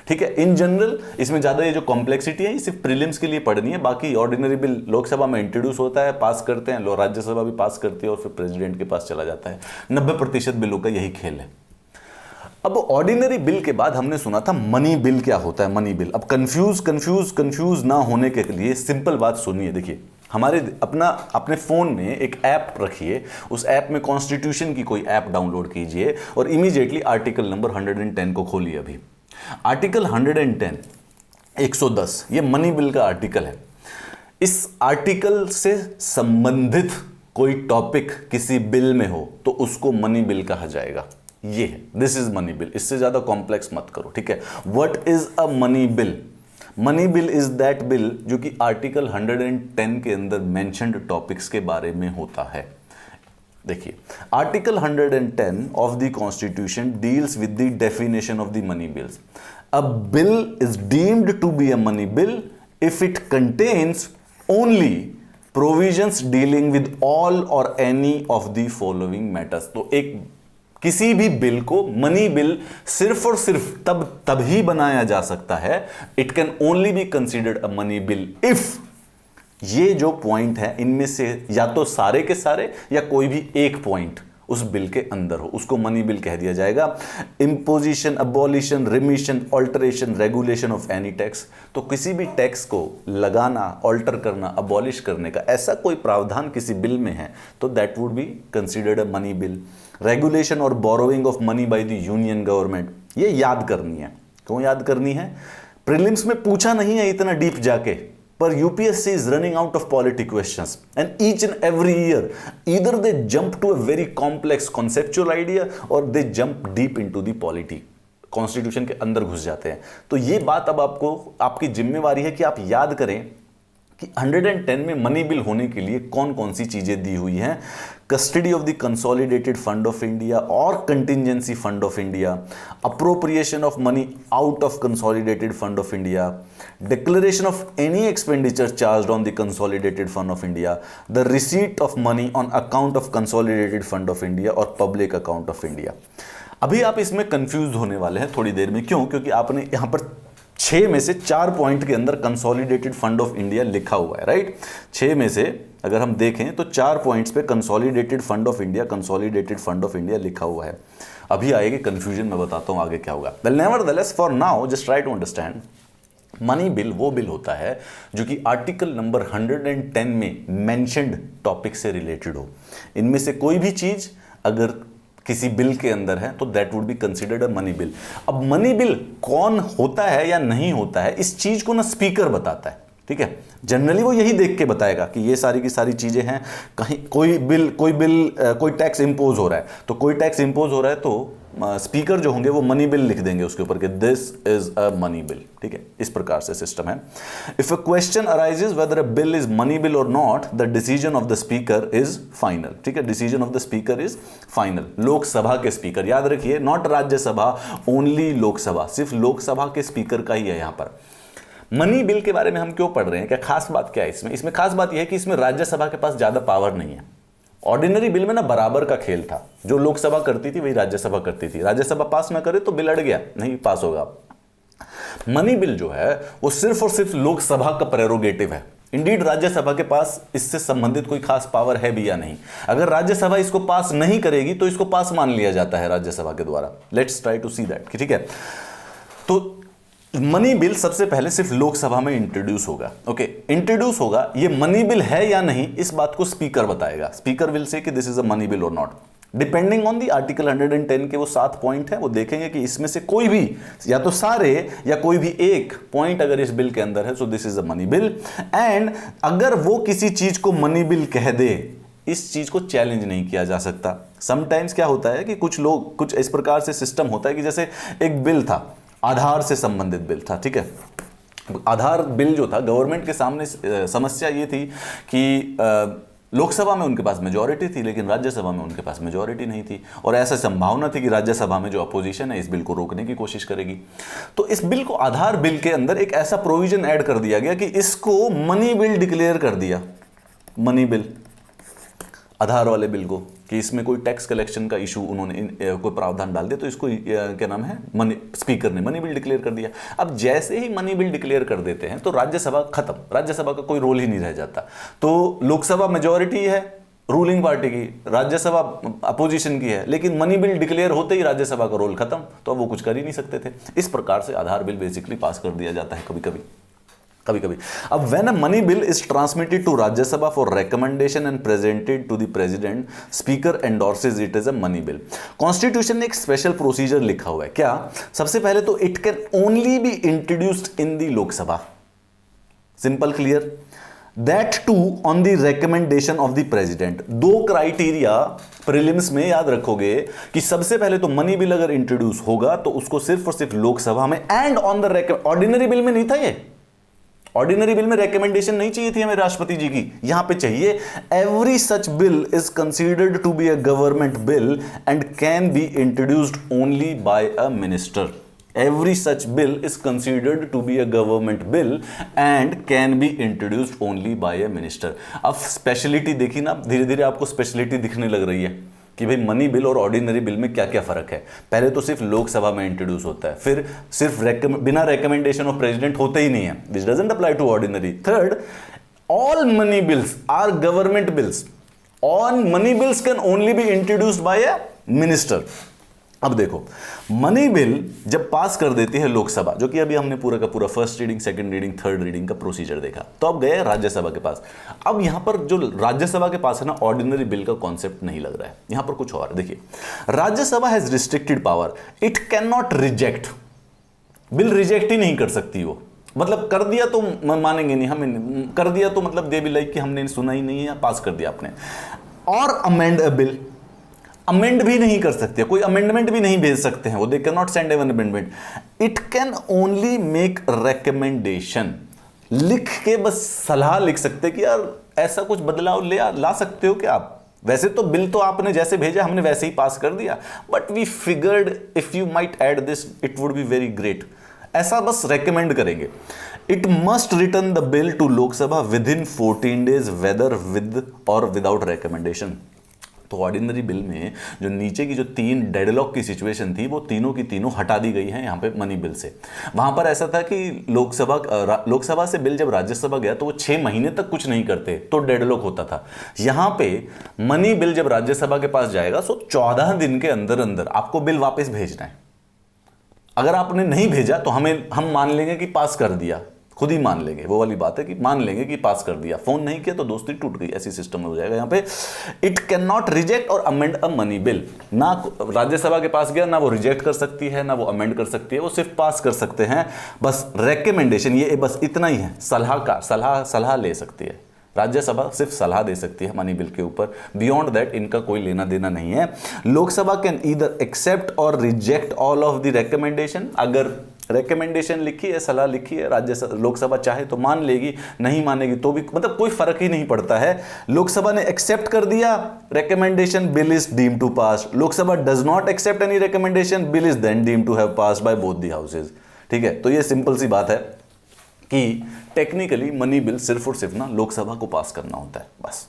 ठीक है। इन जनरल इसमें ज्यादा ये जो कॉम्प्लेक्सिटी है ये सिर्फ प्रीलिम्स के लिए पढ़नी है, बाकी ऑर्डिनरी बिल लोकसभा में इंट्रोड्यूस होता है, पास करते हैं, राज्यसभा भी पास करती है और फिर प्रेसिडेंट के पास चला जाता है। 90% बिलों का यही खेल है। अब ऑर्डिनरी बिल के बाद हमने सुना था मनी बिल क्या होता है, मनी बिल। अब कंफ्यूज ना होने के लिए सिंपल बात सुनिए। देखिए, हमारे अपने फ़ोन में एक ऐप रखिए, उस ऐप में कॉन्स्टिट्यूशन की कोई ऐप डाउनलोड कीजिए और इमीडिएटली आर्टिकल नंबर 110 को खोलिए। अभी आर्टिकल 110 110 ये मनी बिल का आर्टिकल है। इस आर्टिकल से संबंधित कोई टॉपिक किसी बिल में हो तो उसको मनी बिल कहा जाएगा। ये है, दिस इज मनी बिल। इससे ज़्यादा कॉम्प्लेक्स मत करो, ठीक है। What is a money bill? Money bill is that bill जो कि आर्टिकल 110 के अंदर मेंशन्ड टॉपिक्स के बारे में होता है। देखिए, article 110 of the constitution deals with the definition of the money bills. A bill is deemed to be a money bill if it contains only provisions dealing with all और any of the following matters. तो एक किसी भी bill को money bill सिर्फ और सिर्फ तब ही बनाया जा सकता है, it can only B considered a money bill if ये जो पॉइंट है इनमें से या तो सारे के सारे या कोई भी एक पॉइंट उस बिल के अंदर हो, उसको मनी बिल कह दिया जाएगा। Imposition, abolition, remission, alteration, regulation of any tax. तो किसी भी टैक्स को लगाना, ऑल्टर करना, अबॉलिश करने का ऐसा कोई प्रावधान किसी बिल में है तो that would be considered a money bill. Regulation और borrowing of money by the union government, ये याद करनी है। क्यों याद करनी है? प्रीलिम्स में पूछा नहीं है इतना डीप जाके, पर UPSC is running out of polity questions and each and every year either they jump to a very complex conceptual idea और they jump deep into the polity, constitution के अंदर घुस जाते हैं। तो ये बात अब आपको, आपकी जिम्मेवारी है कि आप याद करें कि 110 में मनी बिल होने के लिए कौन कौन सी चीजें दी हुई हैं। Custody of the consolidated fund of India और contingency fund of India, appropriation of money out of consolidated fund of India, declaration of any expenditure charged on the consolidated fund of India, the receipt of money on account of consolidated fund of India और public account of India. अभी आप इसमें confuse होने वाले हैं थोड़ी देर में। क्यों? क्योंकि आपने यहां पर 6 में से 4 पॉइंट के अंदर कंसोलिडेटेड फंड ऑफ इंडिया लिखा हुआ है, राइट। 6 में से अगर हम देखें तो 4 पॉइंट्स पे consolidated fund of India, consolidated fund of India लिखा हुआ है। अभी आएगी कंफ्यूजन, मैं बताता हूं आगे क्या होगा। Nevertheless for now just try to understand, money bill वो बिल होता है जो कि आर्टिकल नंबर 110 में मेंशन्ड टॉपिक से रिलेटेड हो। इनमें से कोई भी चीज अगर किसी बिल के अंदर है तो that would be considered a money bill. अब मनी बिल कौन होता है या नहीं होता है, इस चीज को ना स्पीकर बताता है, ठीक है। जनरली वो यही देख के बताएगा कि ये सारी की सारी चीजें हैं। कहीं कोई टैक्स इंपोज हो रहा है, तो कोई टैक्स इंपोज हो रहा है तो स्पीकर जो होंगे वो मनी बिल लिख देंगे उसके ऊपर कि this is a money bill, ठीक है। इस प्रकार से सिस्टम है। If a question arises whether a bill is money bill और not, the decision of the speaker is final, ठीक है। Decision of the speaker is final. Lok Sabha के स्पीकर, याद रखिए, नॉट राज्यसभा, ओनली लोकसभा, सिर्फ लोकसभा के स्पीकर का ही है यहां पर। मनी बिल के बारे में हम क्यों पढ़ रहे हैं, क्या खास बात क्या है इसमें खास बात यह है कि इसमें राज्यसभा के पास ज्यादा पावर नहीं है। ऑर्डिनरी बिल में ना बराबर का खेल था, जो लोकसभा करती थी वही राज्यसभा करती थी। राज्यसभा पास ना करे तो बिल अड़ गया, नहीं पास होगा। मनी बिल जो है वो सिर्फ और सिर्फ लोकसभा का प्रेरोगेटिव है। इंडीड राज्यसभा के पास इससे संबंधित कोई खास पावर है भी या नहीं। अगर राज्यसभा इसको पास नहीं करेगी तो इसको पास मान लिया जाता है राज्यसभा के द्वारा। Let's try to see that, ठीक है। तो मनी बिल सबसे पहले सिर्फ लोकसभा में इंट्रोड्यूस होगा, ओके। इंट्रोड्यूस होगा, ये मनी बिल है या नहीं इस बात को स्पीकर बताएगा। स्पीकर विल से कि this is a money bill और not, depending on the article 110 के वो 7 पॉइंट है। वो देखेंगे कि इसमें से कोई भी या तो सारे या कोई भी एक पॉइंट अगर इस बिल के अंदर है, so this is a money bill. And अगर वो किसी चीज को मनी बिल कह दे, इस चीज को चैलेंज नहीं किया जा सकता। समटाइम्स क्या होता है कि कुछ लोग, कुछ इस प्रकार से सिस्टम होता है कि जैसे एक बिल था आधार से संबंधित बिल था, ठीक है। आधार बिल जो था, गवर्नमेंट के सामने समस्या ये थी कि लोकसभा में उनके पास मेजॉरिटी थी लेकिन राज्यसभा में उनके पास मेजॉरिटी नहीं थी, और ऐसा संभावना थी कि राज्यसभा में जो अपोजिशन है इस बिल को रोकने की कोशिश करेगी। तो इस बिल को, आधार बिल के अंदर एक ऐसा प्रोविजन ऐड कर दिया गया कि इसको मनी बिल डिक्लेयर कर दिया, मनी बिल, आधार वाले बिल को, कि इसमें कोई टैक्स कलेक्शन का इशू उन्होंने कोई प्रावधान डाल दिया, तो इसको क्या नाम है, स्पीकर ने मनी बिल डिक्लेयर कर दिया। अब जैसे ही मनी बिल डिक्लेयर कर देते हैं तो राज्यसभा खत्म, राज्यसभा का कोई रोल ही नहीं रह जाता। तो लोकसभा मेजॉरिटी है रूलिंग पार्टी की, राज्यसभा अपोजिशन की है, लेकिन मनी बिल डिक्लेयर होते ही राज्यसभा का रोल खत्म, तो अब वो कुछ कर ही नहीं सकते थे। इस प्रकार से आधार बिल बेसिकली पास कर दिया जाता है कभी कभी। अब when a money bill is transmitted to Rajya Sabha for recommendation and presented to the president, speaker endorses it as a money bill. Constitution ने एक स्पेशल प्रोसीजर लिखा हुआ है, क्या? सबसे पहले तो it can only be introduced in the Lok Sabha. Simple, clear. That too on the recommendation of the president. दो क्राइटेरिया प्रीलिम्स में याद रखोगे कि सबसे पहले तो मनी बिल अगर इंट्रोड्यूस होगा तो उसको सिर्फ और सिर्फ लोकसभा में, and on the ordinary bill में नहीं था ये। ऑर्डिनरी बिल में रिकमेंडेशन नहीं चाहिए थी हमें राष्ट्रपति जी की, यहां पे चाहिए every such bill is considered to be a government bill and can be introduced only by a minister. Every such bill is considered to be a government bill and can be introduced only by a minister. अब speciality देखी ना, धीरे धीरे आपको speciality दिखने लग रही है कि भाई मनी बिल और ऑर्डिनरी बिल में क्या क्या फर्क है। पहले तो सिर्फ लोकसभा में इंट्रोड्यूस होता है, फिर सिर्फ बिना रिकमेंडेशन ऑफ प्रेसिडेंट होते ही नहीं है, which doesn't apply to ordinary. Third, all money bills are government bills, on money bills can only be introduced by a minister. अब देखो, मनी बिल जब पास कर देती है लोकसभा, जो कि अभी हमने पूरा का पूरा first reading, second reading, third reading का प्रोसीजर देखा, तो अब गए राज्यसभा के पास। अब यहां पर जो राज्यसभा के पास है ना, ऑर्डिनरी बिल का कॉन्सेप्ट नहीं लग रहा है, यहां पर कुछ और देखिए। Rajya Sabha has restricted power, it can not reject, bill reject ही नहीं कर सकती वो, मतलब कर दिया तो मानेंगे नहीं, हमें कर दिया तो मतलब दे भी लाइक कि हमने सुना ही नहीं है, पास कर दिया आपने। और अमेंड अ बिल, अमेंड भी नहीं कर सकते, कोई अमेंडमेंट भी नहीं भेज सकते हैं वो, they can not send even amendment. It can only make recommendation, लिख के बस सलाह लिख सकते कि यार ऐसा कुछ बदलाव ला सकते हो क्या आप। वैसे तो बिल तो आपने जैसे भेजा हमने वैसे ही पास कर दिया, but we figured if you might add this it would be very great, ऐसा बस रेकमेंड करेंगे। It must return the bill to Lok Sabha within 14 days whether with और विदाउट रिकमेंडेशन। तो ऑर्डिनरी बिल में जो नीचे की जो 3 डेडलॉक की सिचुएशन थी, वो तीनों की तीनों हटा दी गई हैं यहाँ पे मनी बिल से। वहां पर ऐसा था कि लोकसभा से बिल जब राज्यसभा गया तो वो 6 महीने तक कुछ नहीं करते तो डेडलॉक होता था। यहां पे मनी बिल जब राज्यसभा के पास जाएगा तो 14 दिन के अंदर अंदर आपको बिल वापस भेजना है। अगर आपने नहीं भेजा तो हम मान लेंगे कि पास कर दिया, खुद ही मान लेंगे, वो वाली बात है कि मान लेंगे कि पास कर दिया, फोन नहीं किया तो दोस्ती टूट गई, ऐसी सिस्टम हो जाएगा यहाँ पे। इट कैन नॉट रिजेक्ट और अमेंड अ मनी बिल, ना राज्यसभा के पास गया, ना वो रिजेक्ट कर सकती है ना वो अमेंड कर सकती है, वो सिर्फ पास कर सकते हैं। बस रिकमेंडेशन, ये बस इतना ही है, सलाह ले सकती है राज्यसभा, सिर्फ सलाह दे सकती है मनी बिल के ऊपर, बियॉन्ड दैट इनका कोई लेना देना नहीं है। लोकसभा कैन ईदर एक्सेप्ट और reject all of the recommendation, अगर रिकमेंडेशन लिखी है, सलाह लिखी है, लोकसभा चाहे तो मान लेगी, नहीं मानेगी तो भी मतलब कोई फर्क ही नहीं पड़ता है। लोकसभा ने एक्सेप्ट कर दिया recommendation, bill is deem to pass. Lok Sabha does not accept any recommendation, bill is then deem to have pass by both the houses. ठीक है, तो ये सिंपल सी बात है कि टेक्निकली मनी बिल सिर्फ और सिर्फ ना लोकसभा को पास करना होता है, बस।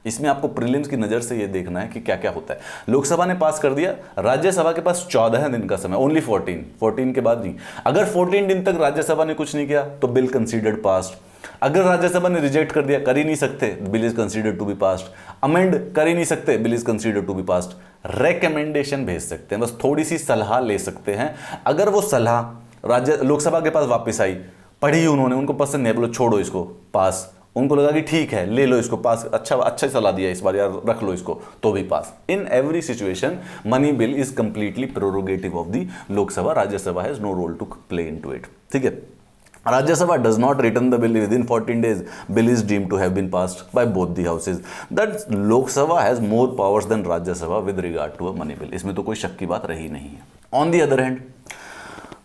इसमें आपको प्रीलिम्स की नज़र से ये देखना है कि क्या क्या होता है। लोकसभा ने पास कर दिया, राज्यसभा के पास 14 दिन का समय, ओनली 14 के बाद नहीं। अगर 14 दिन तक राज्यसभा ने कुछ नहीं किया तो बिल कंसीडर्ड पास्ड। अगर राज्यसभा ने रिजेक्ट कर दिया, कर ही नहीं सकते, bill is considered to be passed. Amend कर ही नहीं सकते, bill is considered to be passed. Recommendation भेज सकते हैं, बस थोड़ी सी सलाह ले सकते हैं। अगर वो सलाह लोकसभा के पास वापस आई, पढ़ी उन्होंने, उनको पसंद नहीं, बोलो छोड़ो इसको, पास। उनको लगा कि ठीक है ले लो इसको पास, अच्छा सलाह दिया इस बार यार, रख लो इसको, तो भी pass. In every situation money bill is completely prerogative of the Lok Sabha, Rajya Sabha has no role to play into it. ठीक है, Rajya Sabha does not return the bill within 14 days, bill is deemed to have been passed by both the houses. That Lok Sabha has more powers than Rajya Sabha with regard to a money bill, इसमें तो कोई शक की बात रही नहीं है। On the other hand,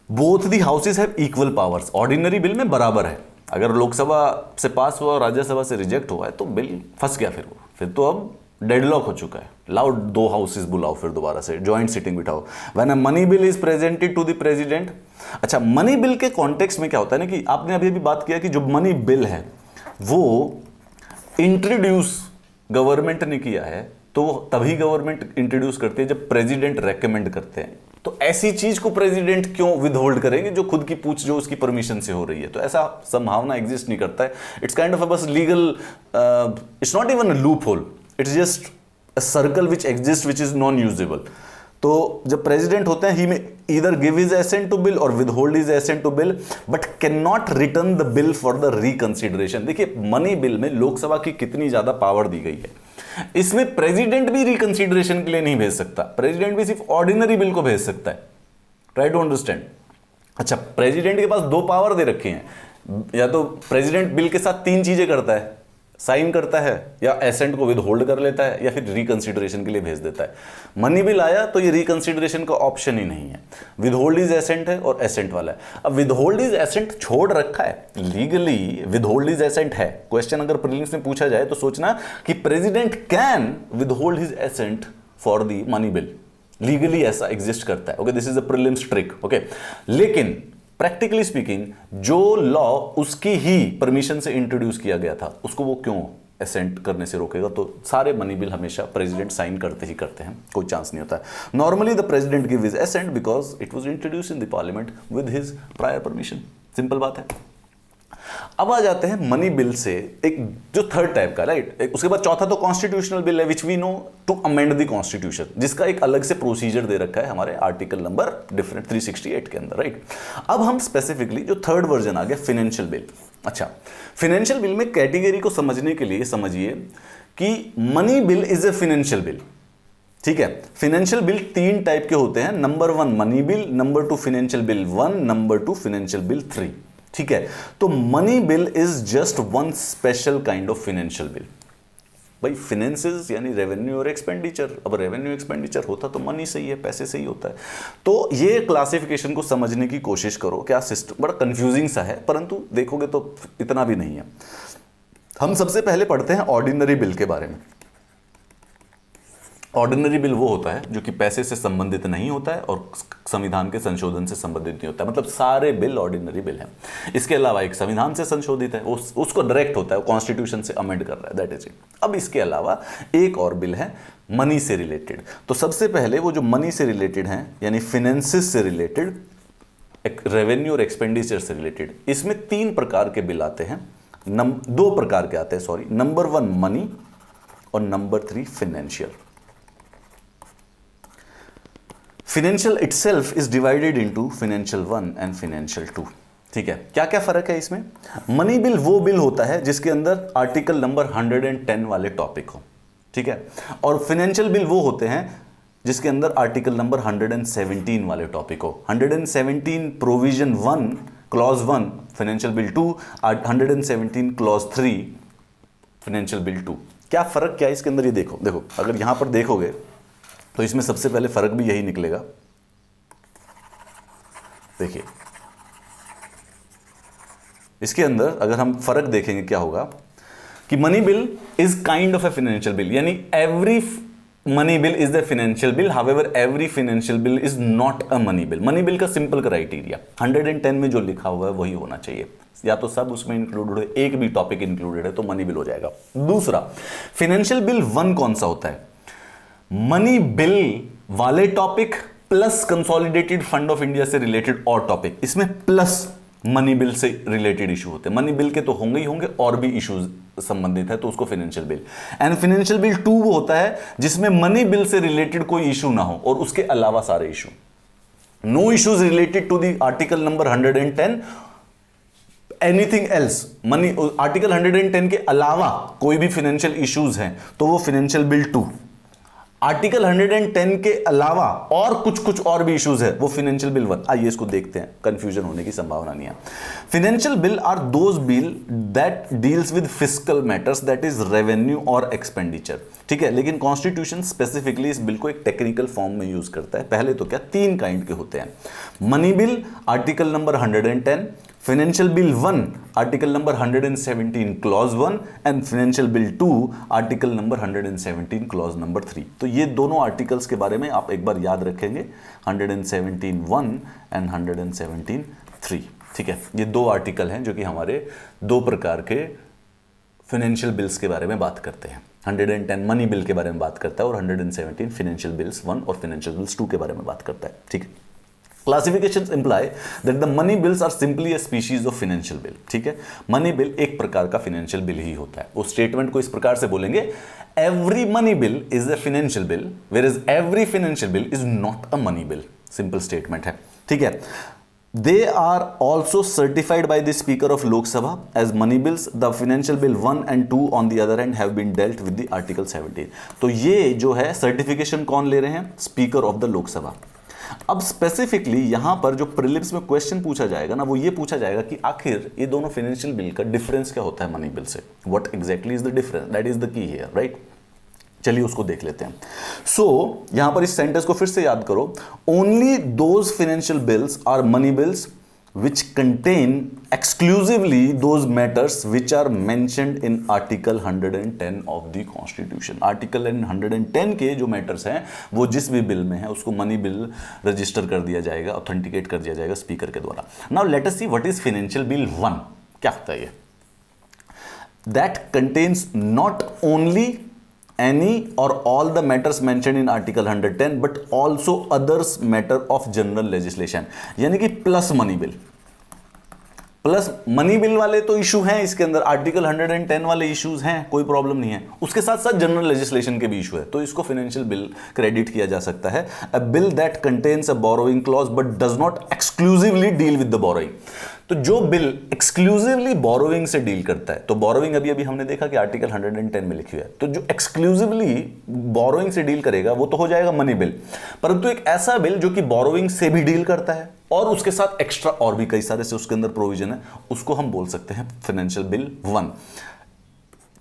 both the houses have equal powers, ordinary bill में बराबर है। अगर लोकसभा से पास हुआ और राज्यसभा से रिजेक्ट हुआ है तो बिल फंस गया, फिर तो अब डेडलॉक हो चुका है। लाओ दो हाउसेज बुलाओ, फिर दोबारा से ज्वाइंट सिटिंग बिठाओ। When a money bill is presented to the president. अच्छा, मनी बिल के कॉन्टेक्स्ट में क्या होता है ना कि आपने अभी भी बात किया कि जो मनी बिल है वो इंट्रोड्यूस गवर्नमेंट ने किया है, तो वो तभी गवर्नमेंट इंट्रोड्यूस करती है जब प्रेसिडेंट रेकमेंड करते हैं। तो ऐसी चीज को प्रेसिडेंट क्यों विदहोल्ड करेंगे जो खुद की पूछ जो उसकी परमिशन से हो रही है? तो ऐसा संभावना एग्जिस्ट नहीं करता है। इट्स काइंड ऑफ बस legal, it's not even a loophole, it's just a circle which exist which is non usable. तो जब प्रेसिडेंट होते हैं he may either give his assent to bill और withhold his assent to bill, but can not return the bill for the reconsideration. देखिए money bill में लोकसभा की कितनी ज्यादा पावर दी गई है, इसमें प्रेसिडेंट भी रिकंसिडरेशन के लिए नहीं भेज सकता, प्रेसिडेंट भी सिर्फ ऑर्डिनरी बिल को भेज सकता है। Try to understand. अच्छा, प्रेसिडेंट के पास दो पावर दे रखे हैं, या तो प्रेसिडेंट बिल के साथ तीन चीजें करता है, साइन करता है या एसेंट को विदहोल्ड कर लेता है या फिर रिकंसिडरेशन के लिए भेज देता है। मनी बिल आया तो ये रिकंसिडरेशन का ऑप्शन ही नहीं है, विदहोल्ड इज एसेंट है और एसेंट वाला है। अब विदहोल्ड इज एसेंट छोड़ रखा है, लीगली विदहोल्ड इज एसेंट है। क्वेश्चन अगर प्रीलिम्स में पूछा जाए तो सोचना कि president can withhold his assent for the money bill, legally ऐसा एग्जिस्ट करता है। Okay, this is a prelims trick. Okay, लेकिन प्रैक्टिकली स्पीकिंग जो लॉ उसकी ही परमिशन से इंट्रोड्यूस किया गया था उसको वो क्यों एसेंट करने से रोकेगा? तो सारे मनी बिल हमेशा प्रेसिडेंट साइन करते ही करते हैं, कोई चांस नहीं होता है। Normally the president give his assent because it was introduced in the parliament with his prior permission. Simple बात है। अब आ जाते हैं मनी बिल से एक जो थर्ड टाइप का, राइट। उसके बाद चौथा तो कॉन्स्टिट्यूशनल बिल है which we know to amend the constitution, जिसका एक अलग से प्रोसीजर दे रखा है हमारे आर्टिकल नंबर डिफरेंट 368 के अंदर, राइट। अब हम स्पेसिफिकली जो थर्ड वर्जन आ गया फाइनेंशियल बिल। अच्छा, फाइनेंशियल बिल में कैटेगरी को समझने के लिए समझिए कि money bill is a financial bill, ठीक है। फाइनेंशियल बिल तीन टाइप के होते हैं, number 1 money bill, number 2 financial bill 1, number 2 financial bill 3, ठीक है। तो money bill is just one special kind of financial bill. भाई फाइनेंसेस यानी रेवेन्यू और एक्सपेंडिचर, अब रेवेन्यू एक्सपेंडिचर होता तो मनी से ही है, पैसे से ही होता है। तो ये क्लासिफिकेशन को समझने की कोशिश करो, क्या सिस्टम बड़ा कंफ्यूजिंग सा है, परंतु देखोगे तो इतना भी नहीं है। हम सबसे पहले पढ़ते हैं ऑर्डिनरी बिल के बारे में। ऑर्डिनरी बिल वो होता है जो कि पैसे से संबंधित नहीं होता है और संविधान के संशोधन से संबंधित नहीं होता है, मतलब सारे बिल ऑर्डिनरी बिल हैं। इसके अलावा एक संविधान से संशोधित है, उसको डायरेक्ट होता है, कॉन्स्टिट्यूशन से अमेंड कर रहा है, दैट इज इट। अब इसके अलावा एक और बिल है मनी से रिलेटेड। तो सबसे पहले वो जो मनी से रिलेटेड हैं यानी फिनेंसिस से रिलेटेड, रेवेन्यू और एक्सपेंडिचर से रिलेटेड, इसमें तीन प्रकार के बिल आते हैं, दो प्रकार के आते हैं, सॉरी। नंबर 1 मनी और number 3 financial. Financial itself is divided into financial 1 and financial 2, ठीक है। क्या क्या फर्क है इसमें? मनी बिल वो बिल होता है जिसके अंदर आर्टिकल नंबर 110 वाले टॉपिक हो, ठीक है। और फाइनेंशियल बिल वो होते हैं जिसके अंदर आर्टिकल नंबर 117 वाले टॉपिक हो। 117 provision 1 clause 1 financial bill 2, 117 clause 3 financial bill 2। क्या फर्क क्या है इसके अंदर, ये देखो। देखो अगर यहां पर देखोगे तो इसमें सबसे पहले फर्क भी यही निकलेगा। देखिए इसके अंदर अगर हम फर्क देखेंगे क्या होगा कि money bill is kind of a financial bill, यानी every money bill is the financial bill, however every financial bill is not a money bill. Money bill का सिंपल क्राइटेरिया 110 में जो लिखा हुआ है वही होना चाहिए, या तो सब उसमें इंक्लूडेड है, एक भी टॉपिक इंक्लूडेड है तो मनी बिल हो जाएगा। दूसरा फाइनेंशियल बिल 1 कौन सा होता है? मनी बिल वाले topic plus consolidated fund of India से रिलेटेड और टॉपिक, इसमें प्लस मनी बिल से रिलेटेड इशू होते हैं। मनी बिल के तो होंगे ही होंगे और भी इश्यूज संबंधित है तो उसको financial bill. And financial bill 2 वो होता है जिसमें मनी बिल से रिलेटेड कोई इशू ना हो और उसके अलावा सारे issue, no issues related to the article number 110, anything else, money article 110 के अलावा कोई भी फाइनेंशियल इश्यूज हैं तो वो फाइनेंशियल बिल 2। आर्टिकल 110 के अलावा और कुछ और भी इश्यूज है, वो फाइनेंशियल बिल 1। आइए इसको देखते हैं, कंफ्यूजन होने की संभावना नहीं है। Financial bills are those bills that deals with fiscal matters, that is revenue और एक्सपेंडिचर, ठीक है। लेकिन कॉन्स्टिट्यूशन स्पेसिफिकली इस बिल को एक टेक्निकल फॉर्म में यूज करता है। पहले तो क्या, 3 काइंड के होते हैं, money bill article number 110, financial bill 1 article number 117 clause 1 and financial bill 2 article number 117 clause number 3। तो ये दोनों आर्टिकल्स के बारे में आप एक बार याद रखेंगे, 117(1) एंड 117(3), ठीक है। ये 2 आर्टिकल हैं जो कि हमारे 2 प्रकार के फाइनेंशियल बिल्स के बारे में बात करते हैं। 110 मनी बिल के बारे में बात करता है और 117 फाइनेंशियल बिल्स 1 और फाइनेंशियल बिल्स 2 के बारे में बात करता है, ठीक है। Classifications imply that the money bills are simply a species of financial bill, ठीक है। मनी बिल एक प्रकार का फाइनेंशियल बिल ही होता है। उस स्टेटमेंट को इस प्रकार से बोलेंगे, every money bill is a financial bill whereas every financial bill is not a money bill। Simple statement है, ठीक है। They are also certified by the Speaker of Lok Sabha as money bills. The financial bill 1 and 2 on the other hand have been dealt with the Article 17। तो ये जो है certification कौन ले रहे हैं, स्पीकर ऑफ द लोक सभा। अब स्पेसिफिकली यहां पर जो प्रीलिम्स में क्वेश्चन पूछा जाएगा ना, वो ये पूछा जाएगा कि आखिर ये दोनों फाइनेंशियल बिल का डिफरेंस क्या होता है मनी बिल से, what exactly is the difference, that is the key here, right. चलिए उसको देख लेते हैं। यहां पर इस सेंटेंस को फिर से याद करो, only those financial bills are money bills which contain exclusively those matters which are mentioned in article 110 of the constitution। article 110 के जो मैटर्स हैं वो जिस भी बिल में है उसको मनी बिल रजिस्टर कर दिया जाएगा, ऑथेंटिकेट कर दिया जाएगा स्पीकर के द्वारा। Now let us see what is financial bill 1। क्या होता है ये, that contains not only any or all the matters mentioned in article 110 but also others matter of general legislation, यानी कि plus money bill. Plus money bill वाले तो issue हैं इसके अंदर, आर्टिकल 110 वाले इश्यूज हैं, कोई प्रॉब्लम नहीं है। उसके साथ साथ जनरल लेजिस्लेशन के भी इशू है, तो इसको फाइनेंशियल बिल क्रेडिट किया जा सकता है। अ bill that contains a borrowing clause but does not exclusively deal with the borrowing. तो जो बिल एक्सक्लूसिवली बोरोइंग से डील करता है, तो बोरोइंग अभी अभी हमने देखा कि आर्टिकल 110 में लिखी हुई है, तो जो एक्सक्लूसिवली बोरोइंग से डील करेगा वो तो हो जाएगा मनी बिल। परंतु एक ऐसा बिल जो कि बोरोइंग से भी डील करता है और उसके साथ एक्स्ट्रा और भी कई सारे से उसके अंदर प्रोविजन है, उसको हम बोल सकते हैं फाइनेंशियल बिल 1।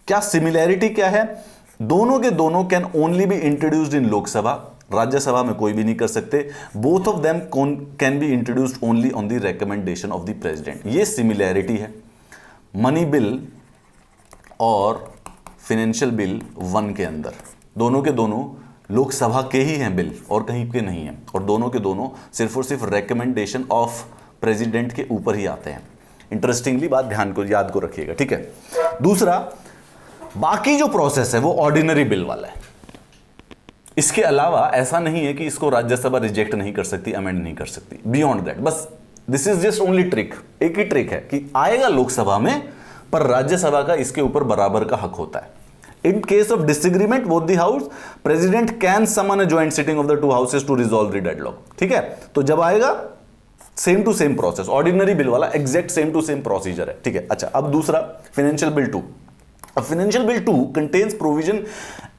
क्या सिमिलैरिटी क्या है, दोनों के दोनों कैन ओनली बी इंट्रोड्यूस्ड इन लोकसभा, राज्यसभा में कोई भी नहीं कर सकते। Both of them can be introduced only on the recommendation of the president. ये सिमिलैरिटी है मनी बिल और फाइनेंशियल बिल 1 के अंदर। दोनों के दोनों लोकसभा के ही हैं बिल और कहीं के नहीं हैं, और दोनों के दोनों सिर्फ और सिर्फ रिकमेंडेशन ऑफ प्रेसिडेंट के ऊपर ही आते हैं। इंटरेस्टिंगली बात ध्यान को याद को रखिएगा, ठीक है। दूसरा, बाकी जो प्रोसेस है वो ऑर्डिनरी बिल वाला है। इसके अलावा ऐसा नहीं है कि इसको राज्यसभा रिजेक्ट नहीं कर सकती, अमेंड नहीं कर सकती, बियॉन्ड दैट। बस this is just only trick, एक ही ट्रिक है कि आएगा लोकसभा में पर राज्यसभा का इसके ऊपर बराबर का हक होता है। In case of disagreement both the house, president can summon a joint sitting of the 2 houses to resolve the deadlock, ठीक है। तो जब आएगा same to same process, ordinary bill वाला exact same to same procedure है, ठीक है। अच्छा, अब दूसरा financial bill 2। Financial bill 2 contains provision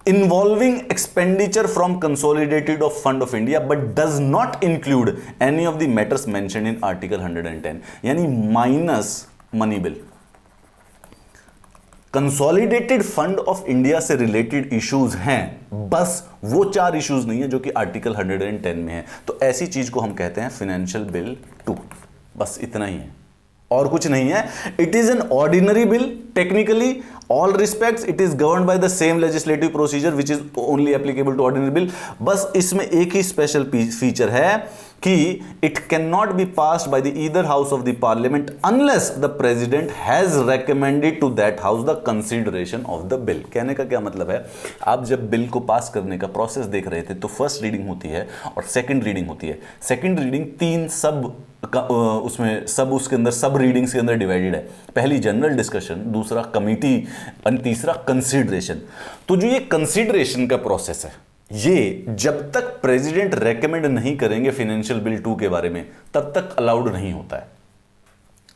involving expenditure from consolidated of fund of India but does not include any of the matters mentioned in article 110, यानी minus money bill. Consolidated fund of India से related issues हैं, बस वो 4 issues नहीं है जो कि article 110 में है, तो ऐसी चीज को हम कहते हैं फाइनेंशियल बिल 2। बस इतना ही है और कुछ नहीं है। It is an ordinary bill, technically all respects it is govern by the same legislative procedure which is only applicable to ordinary bill. बस इसमें एक ही स्पेशल फीचर है कि it can not be passed by the either house of the parliament unless the president has recommended to that house the consideration of the bill. कहने का क्या मतलब है, आप जब बिल को पास करने का प्रोसेस देख रहे थे तो फर्स्ट रीडिंग होती है और सेकंड रीडिंग होती है। सेकंड रीडिंग 3 सब उसमें सब उसके अंदर सब रीडिंग्स के अंदर डिवाइडेड है। पहली जनरल डिस्कशन, दूसरा कमिटी और तीसरा कंसीडरेशन। तो जो ये कंसीडरेशन का प्रोसेस है, ये जब तक प्रेसिडेंट रेकमेंड नहीं करेंगे फाइनेंशियल बिल 2 के बारे में तब तक अलाउड नहीं होता है।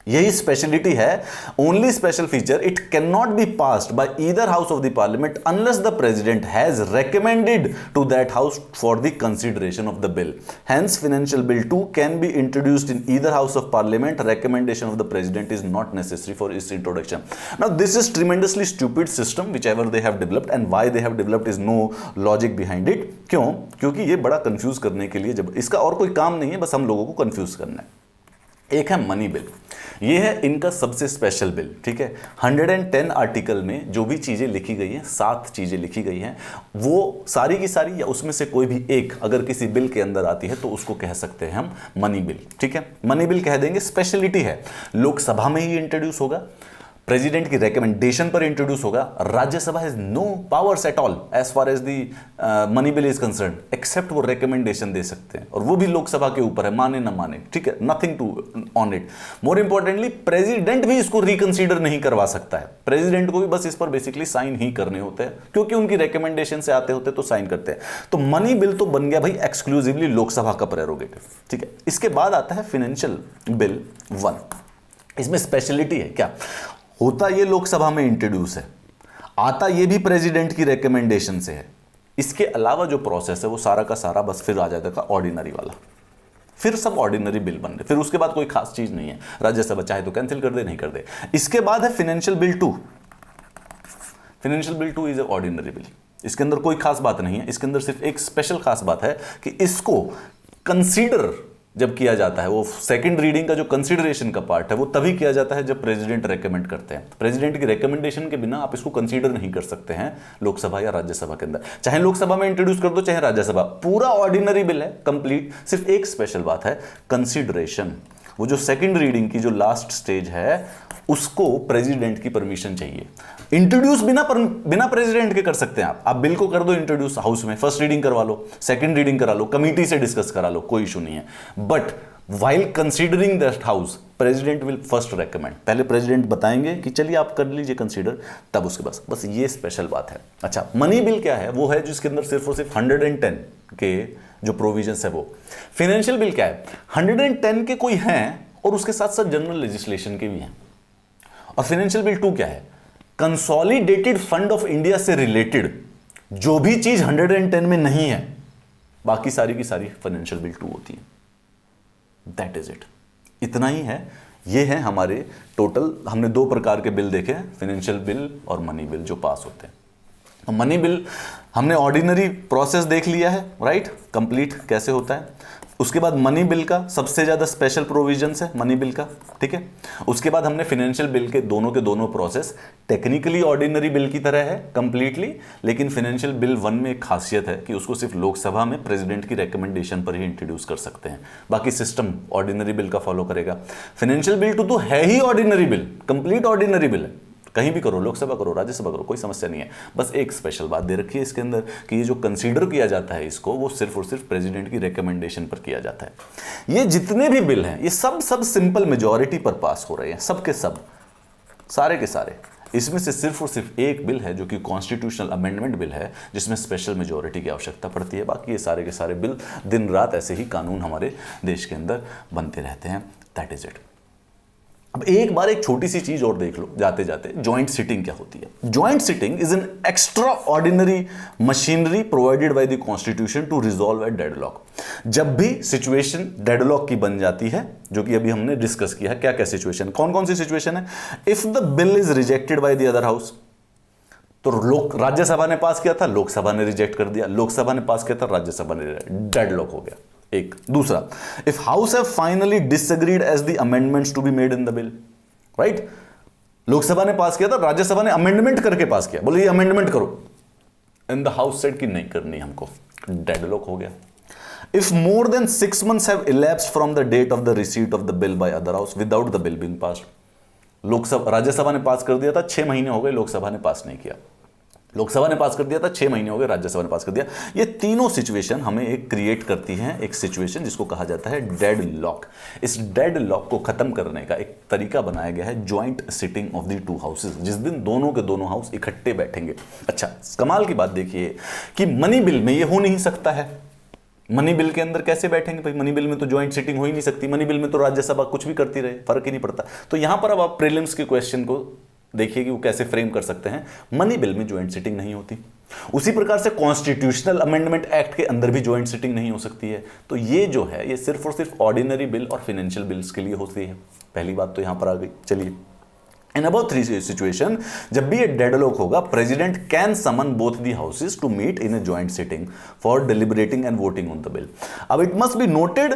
यही स्पेशलिटी है, only special feature, it can not be passed by either house of the parliament unless the president has recommended to that house for the consideration of the bill. Hence financial bill 2 can be introduced in either house of parliament, recommendation of the president is not necessary for its introduction. Now this is tremendously stupid system whichever they have developed, and why they have developed is no logic behind it. क्यों? क्योंकि ये बड़ा confuse करने के लिए, जब इसका और कोई काम नहीं है, बस हम लोगों को कंफ्यूज करना है। एक है मनी बिल, ये है इनका सबसे स्पेशल बिल, ठीक है। 110 आर्टिकल में जो भी चीजें लिखी गई हैं, 7 चीजें लिखी गई हैं, वो सारी की सारी या उसमें से कोई भी एक अगर किसी बिल के अंदर आती है तो उसको कह सकते हैं हम मनी बिल, ठीक है। मनी बिल कह देंगे, स्पेशलिटी है, लोकसभा में ही इंट्रोड्यूस होगा, प्रेसिडेंट की रिकमेंडेशन पर इंट्रोड्यूस होगा, Rajya Sabha has no powers at all as far as the money bill is concern, except वो रिकमेंडेशन दे सकते हैं, और वो भी लोकसभा के ऊपर है, माने ना माने, ठीक है, nothing to on it. More importantly president भी इसको रिकंसीडर नहीं करवा सकता है, प्रेसिडेंट को भी बस इस पर बेसिकली साइन ही करने होते हैं, क्योंकि उनकी रिकमेंडेशन से आते होते तो साइन करते हैं। तो मनी बिल तो बन गया भाई एक्सक्लूसिवली लोकसभा का प्रेरोगेटिव, ठीक है। इसके बाद आता है फाइनेंशियल बिल 1। इसमें स्पेशलिटी है क्या, होता ये लोकसभा में इंट्रोड्यूस है, आता ये भी प्रेसिडेंट की रिकमेंडेशन से है, इसके अलावा जो प्रोसेस है वो सारा का सारा बस फिर आ जाएगा ऑर्डिनरी वाला, फिर सब ऑर्डिनरी बिल बन रहे, फिर उसके बाद कोई खास चीज नहीं है, राज्यसभा चाहे तो कैंसिल कर दे, नहीं कर दे। इसके बाद है financial bill 2। Financial bill 2 is a ordinary bill, इसके अंदर कोई खास बात नहीं है, इसके अंदर सिर्फ एक स्पेशल खास बात है कि इसको कंसीडर जब किया जाता है, वो सेकंड रीडिंग का जो कंसीडरेशन का पार्ट है वो तभी किया जाता है जब प्रेसिडेंट रेकमेंड करते हैं। प्रेसिडेंट की रिकमेंडेशन के बिना आप इसको कंसीडर नहीं कर सकते हैं लोकसभा या राज्यसभा के अंदर, चाहे लोकसभा में इंट्रोड्यूस कर दो चाहे राज्यसभा, पूरा ऑर्डिनरी बिल है कंप्लीट। सिर्फ एक स्पेशल बात है, कंसीडरेशन, वो जो सेकंड रीडिंग की जो लास्ट स्टेज है उसको प्रेसिडेंट की परमिशन चाहिए। इंट्रोड्यूस बिना प्रेसिडेंट के कर सकते हैं आप बिल को कर दो इंट्रोड्यूस हाउस में, फर्स्ट रीडिंग करवा लो, सेकंड रीडिंग करा लो, कमिटी से डिस्कस करा लो, कोई इशू नहीं है। But while considering that house president will first recommend, पहले प्रेसिडेंट बताएंगे कि चलिए आप कर लीजिए कंसीडर, तब उसके पास, बस ये स्पेशल बात है। अच्छा, मनी बिल क्या है, वो है जिसके अंदर सिर्फ और सिर्फ 110 के जो प्रोविजंस है वो। फाइनेंशियल बिल क्या है, 110 के कोई हैं और उसके साथ साथ जनरल लेजिस्लेशन के भी हैं। और फाइनेंशियल बिल 2 क्या है, कंसोलिडेटेड फंड ऑफ इंडिया से रिलेटेड जो भी चीज 110 में नहीं है, बाकी सारी की सारी फाइनेंशियल बिल 2 होती है। दैट इज इट, इतना ही है। ये है हमारे टोटल, हमने 2 प्रकार के बिल देखे हैं, फाइनेंशियल बिल और मनी बिल जो पास होते हैं। तो मनी बिल हमने ऑर्डिनरी प्रोसेस देख लिया है, राइट, कंप्लीट कैसे होता है। उसके बाद मनी बिल का सबसे ज्यादा स्पेशल प्रोविजंस है मनी बिल का, ठीक है। उसके बाद हमने फाइनेंशियल बिल के दोनों प्रोसेस टेक्निकली ऑर्डिनरी बिल की तरह है कंप्लीटली, लेकिन फाइनेंशियल बिल 1 में एक खासियत है कि उसको सिर्फ लोकसभा में प्रेसिडेंट की रिकमेंडेशन पर ही इंट्रोड्यूस कर सकते हैं, बाकी सिस्टम ऑर्डिनरी बिल का फॉलो करेगा। फाइनेंशियल बिल 2 तो है ही ordinary bill, complete ordinary bill है, कहीं भी करो, लोकसभा करो, राज्यसभा करो, कोई समस्या नहीं है। बस एक स्पेशल बात दे रखी है इसके अंदर कि ये जो कंसीडर किया जाता है इसको, वो सिर्फ और सिर्फ प्रेसिडेंट की रिकमेंडेशन पर किया जाता है। ये जितने भी बिल हैं ये सब सिंपल मेजॉरिटी पर पास हो रहे हैं, सब के सब, सारे के सारे। इसमें से सिर्फ और सिर्फ एक बिल है जो कि कॉन्स्टिट्यूशनल अमेंडमेंट बिल है, जिसमें स्पेशल मेजॉरिटी की आवश्यकता पड़ती है। बाकी ये सारे के सारे बिल दिन रात ऐसे ही कानून हमारे देश के अंदर बनते रहते हैं। That is it. अब एक बार एक छोटी सी चीज और देख लो जाते जाते, ज्वाइंट सिटिंग क्या होती है। Joint sitting is an extraordinary machinery provided by the constitution to resolve a deadlock. जब भी सिचुएशन डेडलॉक की बन जाती है, जो कि अभी हमने डिस्कस किया है, क्या क्या सिचुएशन, कौन कौन सी सिचुएशन है। If the bill is rejected by the other house, तो राज्यसभा ने पास किया था, लोकसभा ने रिजेक्ट कर दिया, लोकसभा ने पास किया था, राज्यसभा ने, डेडलॉक हो गया। एक दूसरा, if house have finally disagreed as the amendments to be made in the bill, right, Lok Sabha ने पास किया था, राज्यसभा ने अमेंडमेंट करके पास किया, बोले ये अमेंडमेंट करो, एंड द हाउस सेड कि नहीं करनी हमको, डेडलॉक हो गया। If more than 6 months have elapsed from the date of the receipt of the bill by other house without the bill being passed, Lok Sabha, Rajya Sabha ने पास कर दिया था, 6 महीने हो गए, लोकसभा ने पास नहीं किया, लोकसभा ने पास कर दिया था, 6 महीने हो गए, राज्यसभा ने पास कर दिया। ये तीनों सिचुएशन हमें एक क्रिएट करती हैं, एक सिचुएशन जिसको कहा जाता है डेड लॉक। इस डेड लॉक को खत्म करने का एक तरीका बनाया गया है joint sitting of the 2 houses, जिस दिन दोनों के दोनों हाउस इकट्ठे बैठेंगे। अच्छा, कमाल की बात देखिए कि मनी बिल में ये हो नहीं सकता है, मनी बिल के अंदर कैसे बैठेंगे भाई? मनी बिल में तो ज्वाइंट सिटिंग हो ही नहीं सकती, मनी बिल में तो राज्यसभा कुछ भी करती रहे, फर्क ही नहीं पड़ता। तो यहां पर अब आप प्रीलिम्स के क्वेश्चन को देखिए कि वो कैसे फ्रेम कर सकते हैं। मनी बिल में ज्वाइंट सिटिंग नहीं होती, उसी प्रकार से कॉन्स्टिट्यूशनल अमेंडमेंट एक्ट के अंदर भी ज्वाइंट सिटिंग नहीं हो सकती है। तो ये जो है ये सिर्फ और सिर्फ ऑर्डिनरी बिल और फाइनेंशियल बिल्स के लिए होती है। पहली बात तो यहां पर आ गई। चलिए, इन अबाउट 3 सिचुएशन, जब भी ये डेडलॉक होगा, president can summon both the houses to meet in a joint sitting for deliberating and voting on the bill. अब इट मस्ट बी नोटेड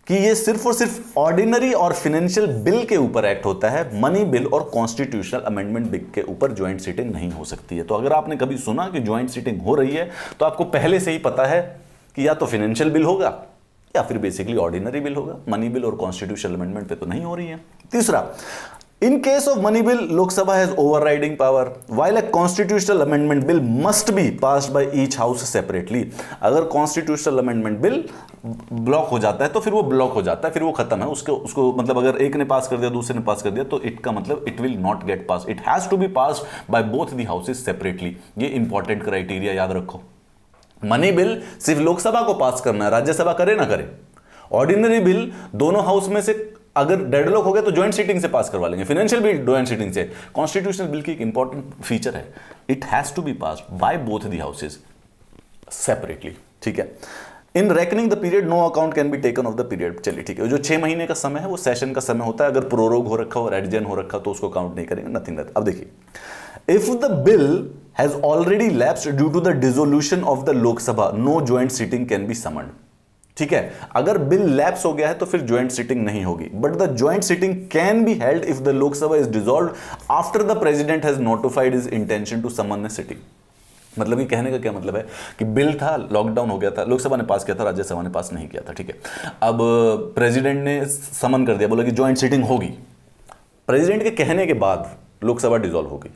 कि ये सिर्फ और सिर्फ ऑर्डिनरी और फाइनेंशियल बिल के ऊपर एक्ट होता है, मनी बिल और कॉन्स्टिट्यूशनल अमेंडमेंट बिल के ऊपर ज्वाइंट सिटिंग नहीं हो सकती है। तो अगर आपने कभी सुना कि ज्वाइंट सिटिंग हो रही है तो आपको पहले से ही पता है कि या तो फाइनेंशियल बिल होगा या फिर बेसिकली ऑर्डिनरी बिल होगा, मनी बिल और कॉन्स्टिट्यूशनल अमेंडमेंट पे तो नहीं हो रही है। तीसरा, in case of money bill, Lok Sabha has overriding power, while a constitutional amendment bill must be passed by each house separately. अगर constitutional amendment bill ब्लॉक हो जाता है तो फिर वो ब्लॉक हो जाता है, फिर वो खत्म है। उसको मतलब अगर एक ने पास कर दिया, दूसरे ने पास कर दिया, तो इट का मतलब it will not get pass, it has to be passed by both the houses separately. ये इंपॉर्टेंट क्राइटेरिया याद रखो। मनी बिल सिर्फ लोकसभा को पास करना है, राज्यसभा करे ना करे। ऑर्डिनरी बिल दोनों हाउस में से अगर डेडलॉक हो गया तो ज्वाइंट सीटिंग से पास करवा लेंगे, फाइनेंशियल बिल ज्वाइंट सीटिंग से। कॉन्स्टिट्यूशनल बिल की एक इंपॉर्टेंट फीचर है, it has to be passed by both the houses separately. ठीक है। In reckoning the period no account can be taken of the period. चलिए ठीक है, जो 6 महीने का समय है वो सेशन का समय होता है। अगर प्रोरोग हो रखा हो, एडजन हो रखा तो उसको काउंट नहीं करेंगे, नथिंग दैट। अब देखिए, if the bill has already lapsed due to the dissolution of the Lok Sabha, no joint sitting can be summoned. ठीक है, अगर बिल लैप्स हो गया है तो फिर ज्वाइंट सिटिंग नहीं होगी, but the joint sitting can be held if the Lok Sabha is dissolved after the president has notified his intention to summon a sitting. मतलब ये कहने का क्या मतलब है कि बिल था, लॉकडाउन हो गया था, लोकसभा ने पास किया था, राज्यसभा ने पास नहीं किया था। ठीक है, अब प्रेसिडेंट ने समन कर दिया, बोला कि ज्वाइंट सिटिंग होगी। प्रेसिडेंट के कहने के बाद लोकसभा डिसॉल्व होगी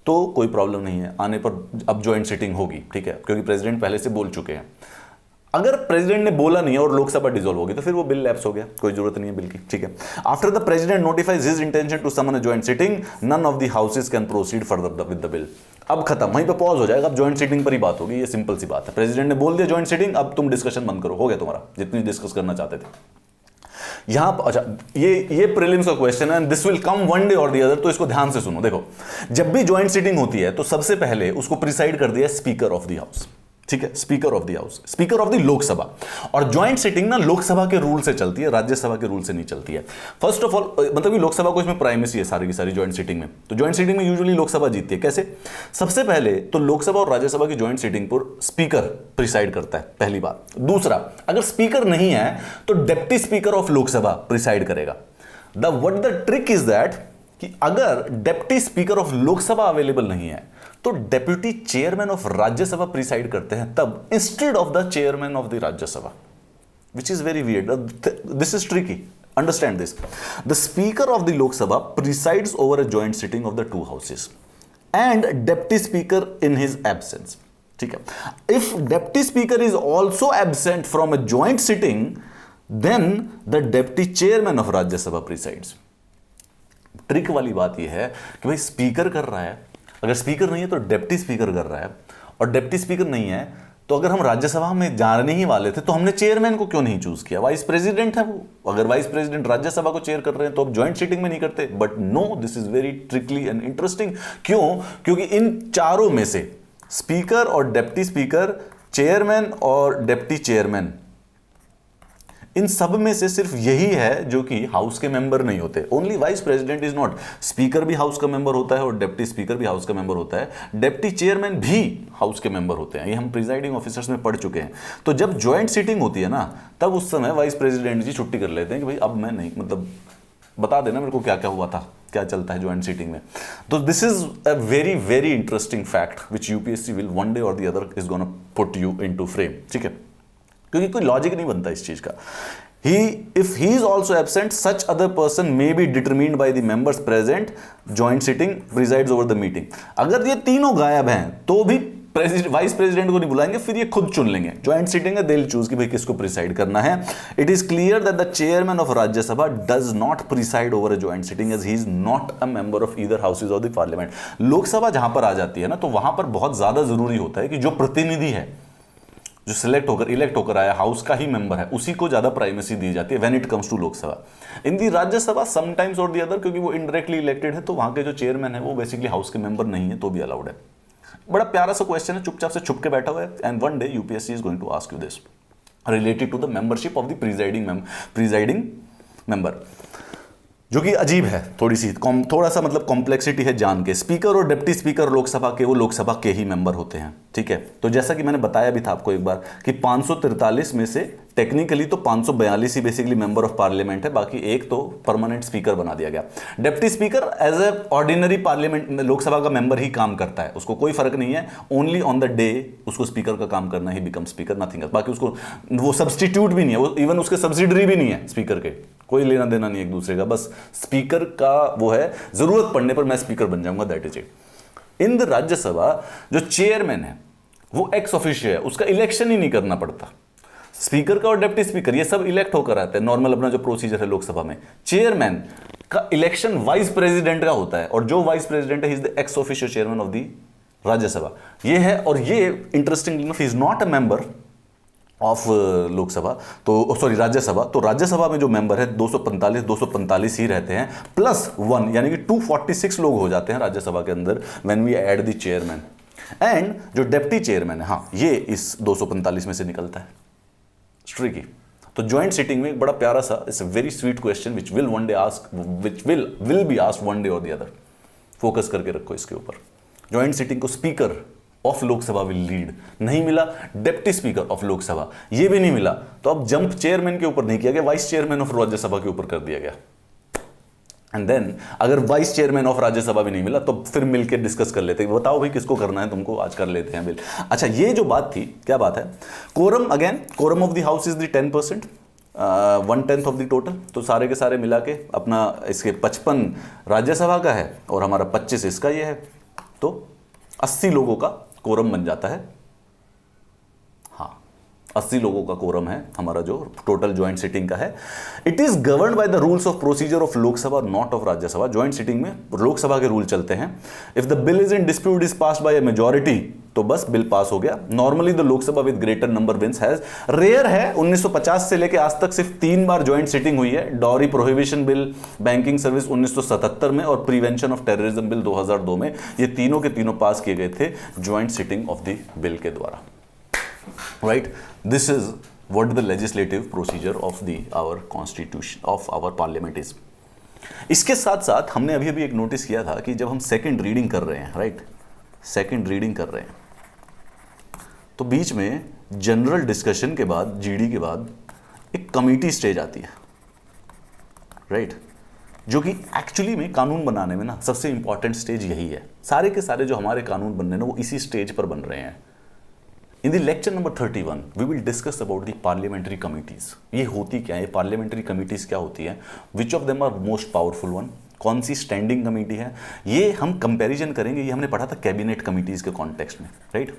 तो कोई प्रॉब्लम नहीं है, आने पर अब ज्वाइंट सिटिंग होगी। ठीक है, क्योंकि प्रेसिडेंट पहले से बोल चुके हैं। अगर प्रेसिडेंट ने बोला नहीं है और लोकसभा डिसॉल्व होगी तो फिर वो बिल लैप्स हो गया, कोई जरूरत नहीं है बिल की। ठीक है, after the president notifies his intention to summon a joint sitting, none of the houses can proceed further with the bill. अब खत्म, वहीं पे पॉज हो जाएगा, अब जॉइंट सिटिंग पर ही बात होगी। ये सिंपल सी बात है, प्रेसिडेंट ने बोल दिया जॉइंट सिटिंग, अब तुम डिस्कशन बंद करो, हो गया तुम्हारा जितनी डिस्कस करना चाहते थे। यहां अच्छा, ये प्रीलिम्स का क्वेश्चन है, this will come one day और द अदर, तो इसको ध्यान से सुनो। देखो, जब भी जॉइंट सिटिंग होती है तो सबसे पहले उसको प्रिसाइड कर दिया स्पीकर ऑफ द हाउस। ठीक है, speaker of the house, speaker of the Lok Sabha. और ज्वाइंट सिटिंग ना लोकसभा के रूल से चलती है, राज्यसभा के रूल से नहीं चलती है। फर्स्ट ऑफ ऑल, मतलब कि लोकसभा को इसमें प्राइमेसी है सारी की सारी ज्वाइंट सिटिंग में। तो ज्वाइंट सिटिंग में यूजुअली लोकसभा जीतती है। कैसे? सबसे पहले तो लोकसभा और राज्यसभा की ज्वाइंट सिटिंग पर स्पीकर प्रिसाइड करता है, पहली बात। दूसरा, अगर स्पीकर नहीं है तो deputy speaker of Lok Sabha preside करेगा। द ट्रिक इज दैट कि अगर deputy speaker of Lok Sabha available नहीं है तो deputy chairman of Rajya Sabha preside करते हैं तब, instead of the chairman of the Rajya Sabha, which is very weird. This is tricky, understand this. The speaker of the Lok Sabha presides over a joint sitting of the 2 houses and deputy speaker in his absence. ठीक है, if deputy speaker is also absent from a joint sitting then the deputy chairman of Rajya Sabha presides. Trick वाली बात यह है कि भाई speaker कर रहा है, अगर स्पीकर नहीं है तो डेप्टी स्पीकर कर रहा है, और डेप्टी स्पीकर नहीं है तो अगर हम राज्यसभा में जाने ही वाले थे तो हमने चेयरमैन को क्यों नहीं चूज किया? वाइस प्रेसिडेंट है वो। अगर वाइस प्रेसिडेंट राज्यसभा को चेयर कर रहे हैं तो अब ज्वाइंट सिटिंग में नहीं करते। But no, this is very trickly and interesting. क्यों? क्योंकि इन चारों में से स्पीकर और डेप्टी स्पीकर, चेयरमैन और डेप्टी चेयरमैन, इन सब में से सिर्फ यही है जो कि हाउस के मेंबर नहीं होते। Only vice president is not. Speaker भी हाउस का मेंबर होता है और डेप्टी स्पीकर भी हाउस का मेंबर होता है, डेप्टी चेयरमैन भी हाउस के मेंबर होते हैं। ये हम प्रिजाइडिंग ऑफिसर्स में पढ़ चुके हैं। तो जब ज्वाइंट सिटिंग होती है ना, तब उस समय वाइस प्रेसिडेंट जी छुट्टी कर लेते हैं कि भाई अब मैं नहीं, मतलब बता देना मेरे को क्या क्या हुआ था, क्या चलता है ज्वाइंट सिटिंग में। तो this is a very very interesting fact which UPSC will one day और the other is gonna put you into frame. ठीक है, क्योंकि कोई लॉजिक नहीं बनता इस चीज का। If he is also absent, such other person may be determined by the members present. Joint sitting presides over the meeting. अगर ये तीनों गायब हैं तो भी वाइस प्रेसिडेंट को नहीं बुलाएंगे, फिर ये खुद चुन लेंगे। ज्वाइंट सिटिंग है, दे विल चूज कि भाई किसको प्रिसाइड करना है। It is clear that the chairman of Rajya Sabha does not preside over a joint sitting as he is not a member of either houses of the parliament. Lok Sabha जहां पर आ जाती है ना, तो वहां पर बहुत ज्यादा जरूरी होता है कि जो प्रतिनिधि है जो सिलेक्ट होकर इलेक्ट होकर आया हाउस का ही मेंबर है, उसी को ज्यादा प्राइमेसी दी जाती है when it comes to Lok Sabha. In the Rajya Sabha sometimes और दी अदर, क्योंकि वो इनडायरेक्टली इलेक्टेड है, तो वहां के जो चेयरमैन है वो बेसिकली हाउस के मेंबर नहीं है, तो भी अलाउड है। बड़ा प्यारा सा क्वेश्चन है, चुपचाप से छुप के बैठा हुआ है, and one day UPSC is going to ask you this related to the membership of the presiding member, जो कि अजीब है थोड़ी सी, थोड़ा सा मतलब कॉम्प्लेक्सिटी है जान के। स्पीकर और डिप्टी स्पीकर लोकसभा के वो लोकसभा के ही मेंबर होते हैं, ठीक है। तो जैसा कि मैंने बताया भी था आपको एक बार कि 543 में से टेक्निकली तो 542 ही बेसिकली मेंबर ऑफ पार्लियामेंट है, बाकी एक तो परमानेंट स्पीकर बना दिया गया। Deputy speaker as a ordinary parliament Lok Sabha का मेंबर ही काम करता है, उसको कोई फर्क नहीं है, ओनली ऑन द डे उसको स्पीकर का काम करना he become speaker, nothing else. बाकी उसको वो सब्सटीट्यूट भी नहीं है, वो इवन उसके सब्सिडरी भी नहीं है स्पीकर के, कोई लेना देना नहीं एक दूसरे का, बस स्पीकर का वो है, जरूरत पड़ने पर मैं स्पीकर बन जाऊंगा, that is it. In the Rajya Sabha जो चेयरमैन है वो एक्स ऑफिशियो है, उसका इलेक्शन ही नहीं करना पड़ता। स्पीकर का और डिप्टी स्पीकर ये सब इलेक्ट होकर आते हैं, नॉर्मल अपना जो प्रोसीजर है लोकसभा में। चेयरमैन का इलेक्शन वाइस प्रेसिडेंट का होता है, और जो वाइस प्रेसिडेंट है he is the ex officio chairman of the Rajya Sabha, ये है। और ये interesting enough he is not a member of Lok Sabha, तो सॉरी राज्यसभा। तो राज्यसभा में जो मेंबर है 245 ही रहते हैं, प्लस 1 यानी कि 246 लोग हो जाते हैं राज्यसभा के अंदर when we add the chairman. And जो डेप्टी चेयरमैन है, हाँ, ये इस 245 में से निकलता है, ट्रिकी। तो ज्वाइंट सिटिंग में एक बड़ा प्यारा सा, it's a very sweet question which will one day ask, which will be asked one day और द अदर। फोकस करके रखो इसके ऊपर। ज्वाइंट सिटिंग को speaker of Lok Sabha will lead, नहीं मिला डेप्टी स्पीकर ऑफ लोकसभा, ये भी नहीं मिला, तो अब जंप चेयरमैन के ऊपर नहीं किया गया, वाइस चेयरमैन ऑफ राज्यसभा के ऊपर कर दिया गया। एंड देन अगर वाइस चेयरमैन ऑफ राज्यसभा भी नहीं मिला तो फिर मिलकर डिस्कस कर लेते हैं, बताओ भाई किसको करना है तुमको, आज कर लेते हैं बिल। अच्छा, ये जो बात थी, क्या बात है, quorum, again quorum of the house is the 10%, 1/10 of the total. तो सारे के सारे मिला के अपना इसके 55 राज्यसभा का है और हमारा 25 इसका ये है, तो 80 लोगों का कोरम बन जाता है। हाँ, 80 लोगों का कोरम है हमारा जो टोटल ज्वाइंट सिटिंग का है। It is govern by the rules of procedure of Lok Sabha, not of Rajya Sabha. Joint sitting में लोकसभा के रूल चलते हैं। If the bill is in dispute is passed by a majority, तो बस बिल पास हो गया। Normally the Lok Sabha with greater number wins has, rare है, 1950 से लेके आज तक सिर्फ 3 बार ज्वाइंट सिटिंग हुई है। Dowry prohibition bill, banking service 1977 में, और प्रिवेंशन ऑफ टेररिज्म बिल 2002 में। ये तीनों के तीनों पास किए गए थे joint sitting of the bill के द्वारा। Right, this is what the legislative procedure of the our constitution of our parliament is. इसके साथ साथ हमने अभी अभी एक नोटिस किया था कि जब हम सेकेंड रीडिंग कर रहे हैं, राइट, सेकेंड रीडिंग कर रहे हैं, तो बीच में जनरल डिस्कशन के बाद, जीडी के बाद, एक कमेटी स्टेज आती है, राइट, जो कि एक्चुअली में कानून बनाने में ना सबसे इंपॉर्टेंट स्टेज यही है। सारे के सारे जो हमारे कानून बनने ना वो इसी स्टेज पर बन रहे हैं। In the lecture number 31 we will discuss about the parliamentary committees. ये होती क्या है, पार्लियामेंट्री कमिटीज क्या होती है, which of them are most powerful one, कौन सी स्टैंडिंग कमेटी है, ये हम कंपैरिजन करेंगे। ये हमने पढ़ा था कैबिनेट कमिटीज के कॉन्टेक्स्ट में, राइट।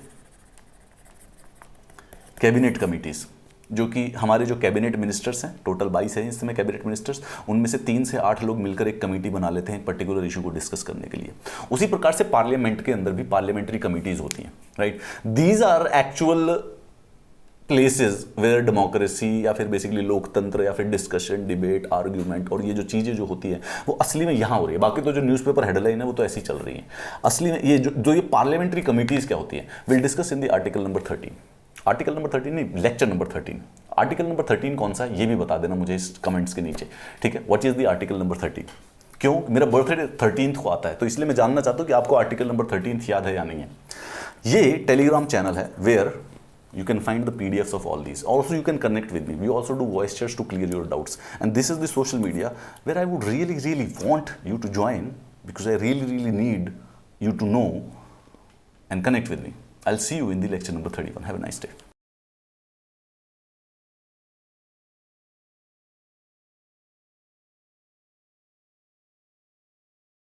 कैबिनेट कमिटीज जो कि हमारे जो कैबिनेट मिनिस्टर्स हैं, टोटल 22 हैं इस समय कैबिनेट मिनिस्टर्स, उनमें से 3 से 8 लोग मिलकर एक कमेटी बना लेते हैं पर्टिकुलर इशू को डिस्कस करने के लिए। उसी प्रकार से पार्लियामेंट के अंदर भी पार्लियामेंट्री कमिटीज होती हैं, right. These are actual places where democracy या फिर बेसिकली लोकतंत्र या फिर डिस्कशन, डिबेट, आर्ग्यूमेंट और ये जो चीज़ें जो होती है वो असली में यहाँ हो रही है। बाकी तो जो न्यूज़पेपर हेडलाइन है वो तो ऐसी चल रही है। असली में ये जो ये पार्लियामेंट्री कमिटीज़ क्या होती है, will discuss in the article number 13। Article number 13 नहीं, लेक्चर नंबर 13। आर्टिकल नंबर 13 कौन सा है ये भी बता देना मुझे इस कमेंट्स के नीचे, ठीक है। What is the article number 13? क्यों, मेरा बर्थडे 13th को आता है, तो इसलिए मैं जानना चाहता हूँ कि आपको आर्टिकल नंबर 13 याद है या नहीं है। ये टेलीग्राम चैनल है where you can find the PDFs of all these. Also you can connect with me. We also do voice chats to clear your doubts. And this is the social media where I would really want you to join, because I really need you to know and connect with me. I'll see you in the lecture number 31. Have a nice day.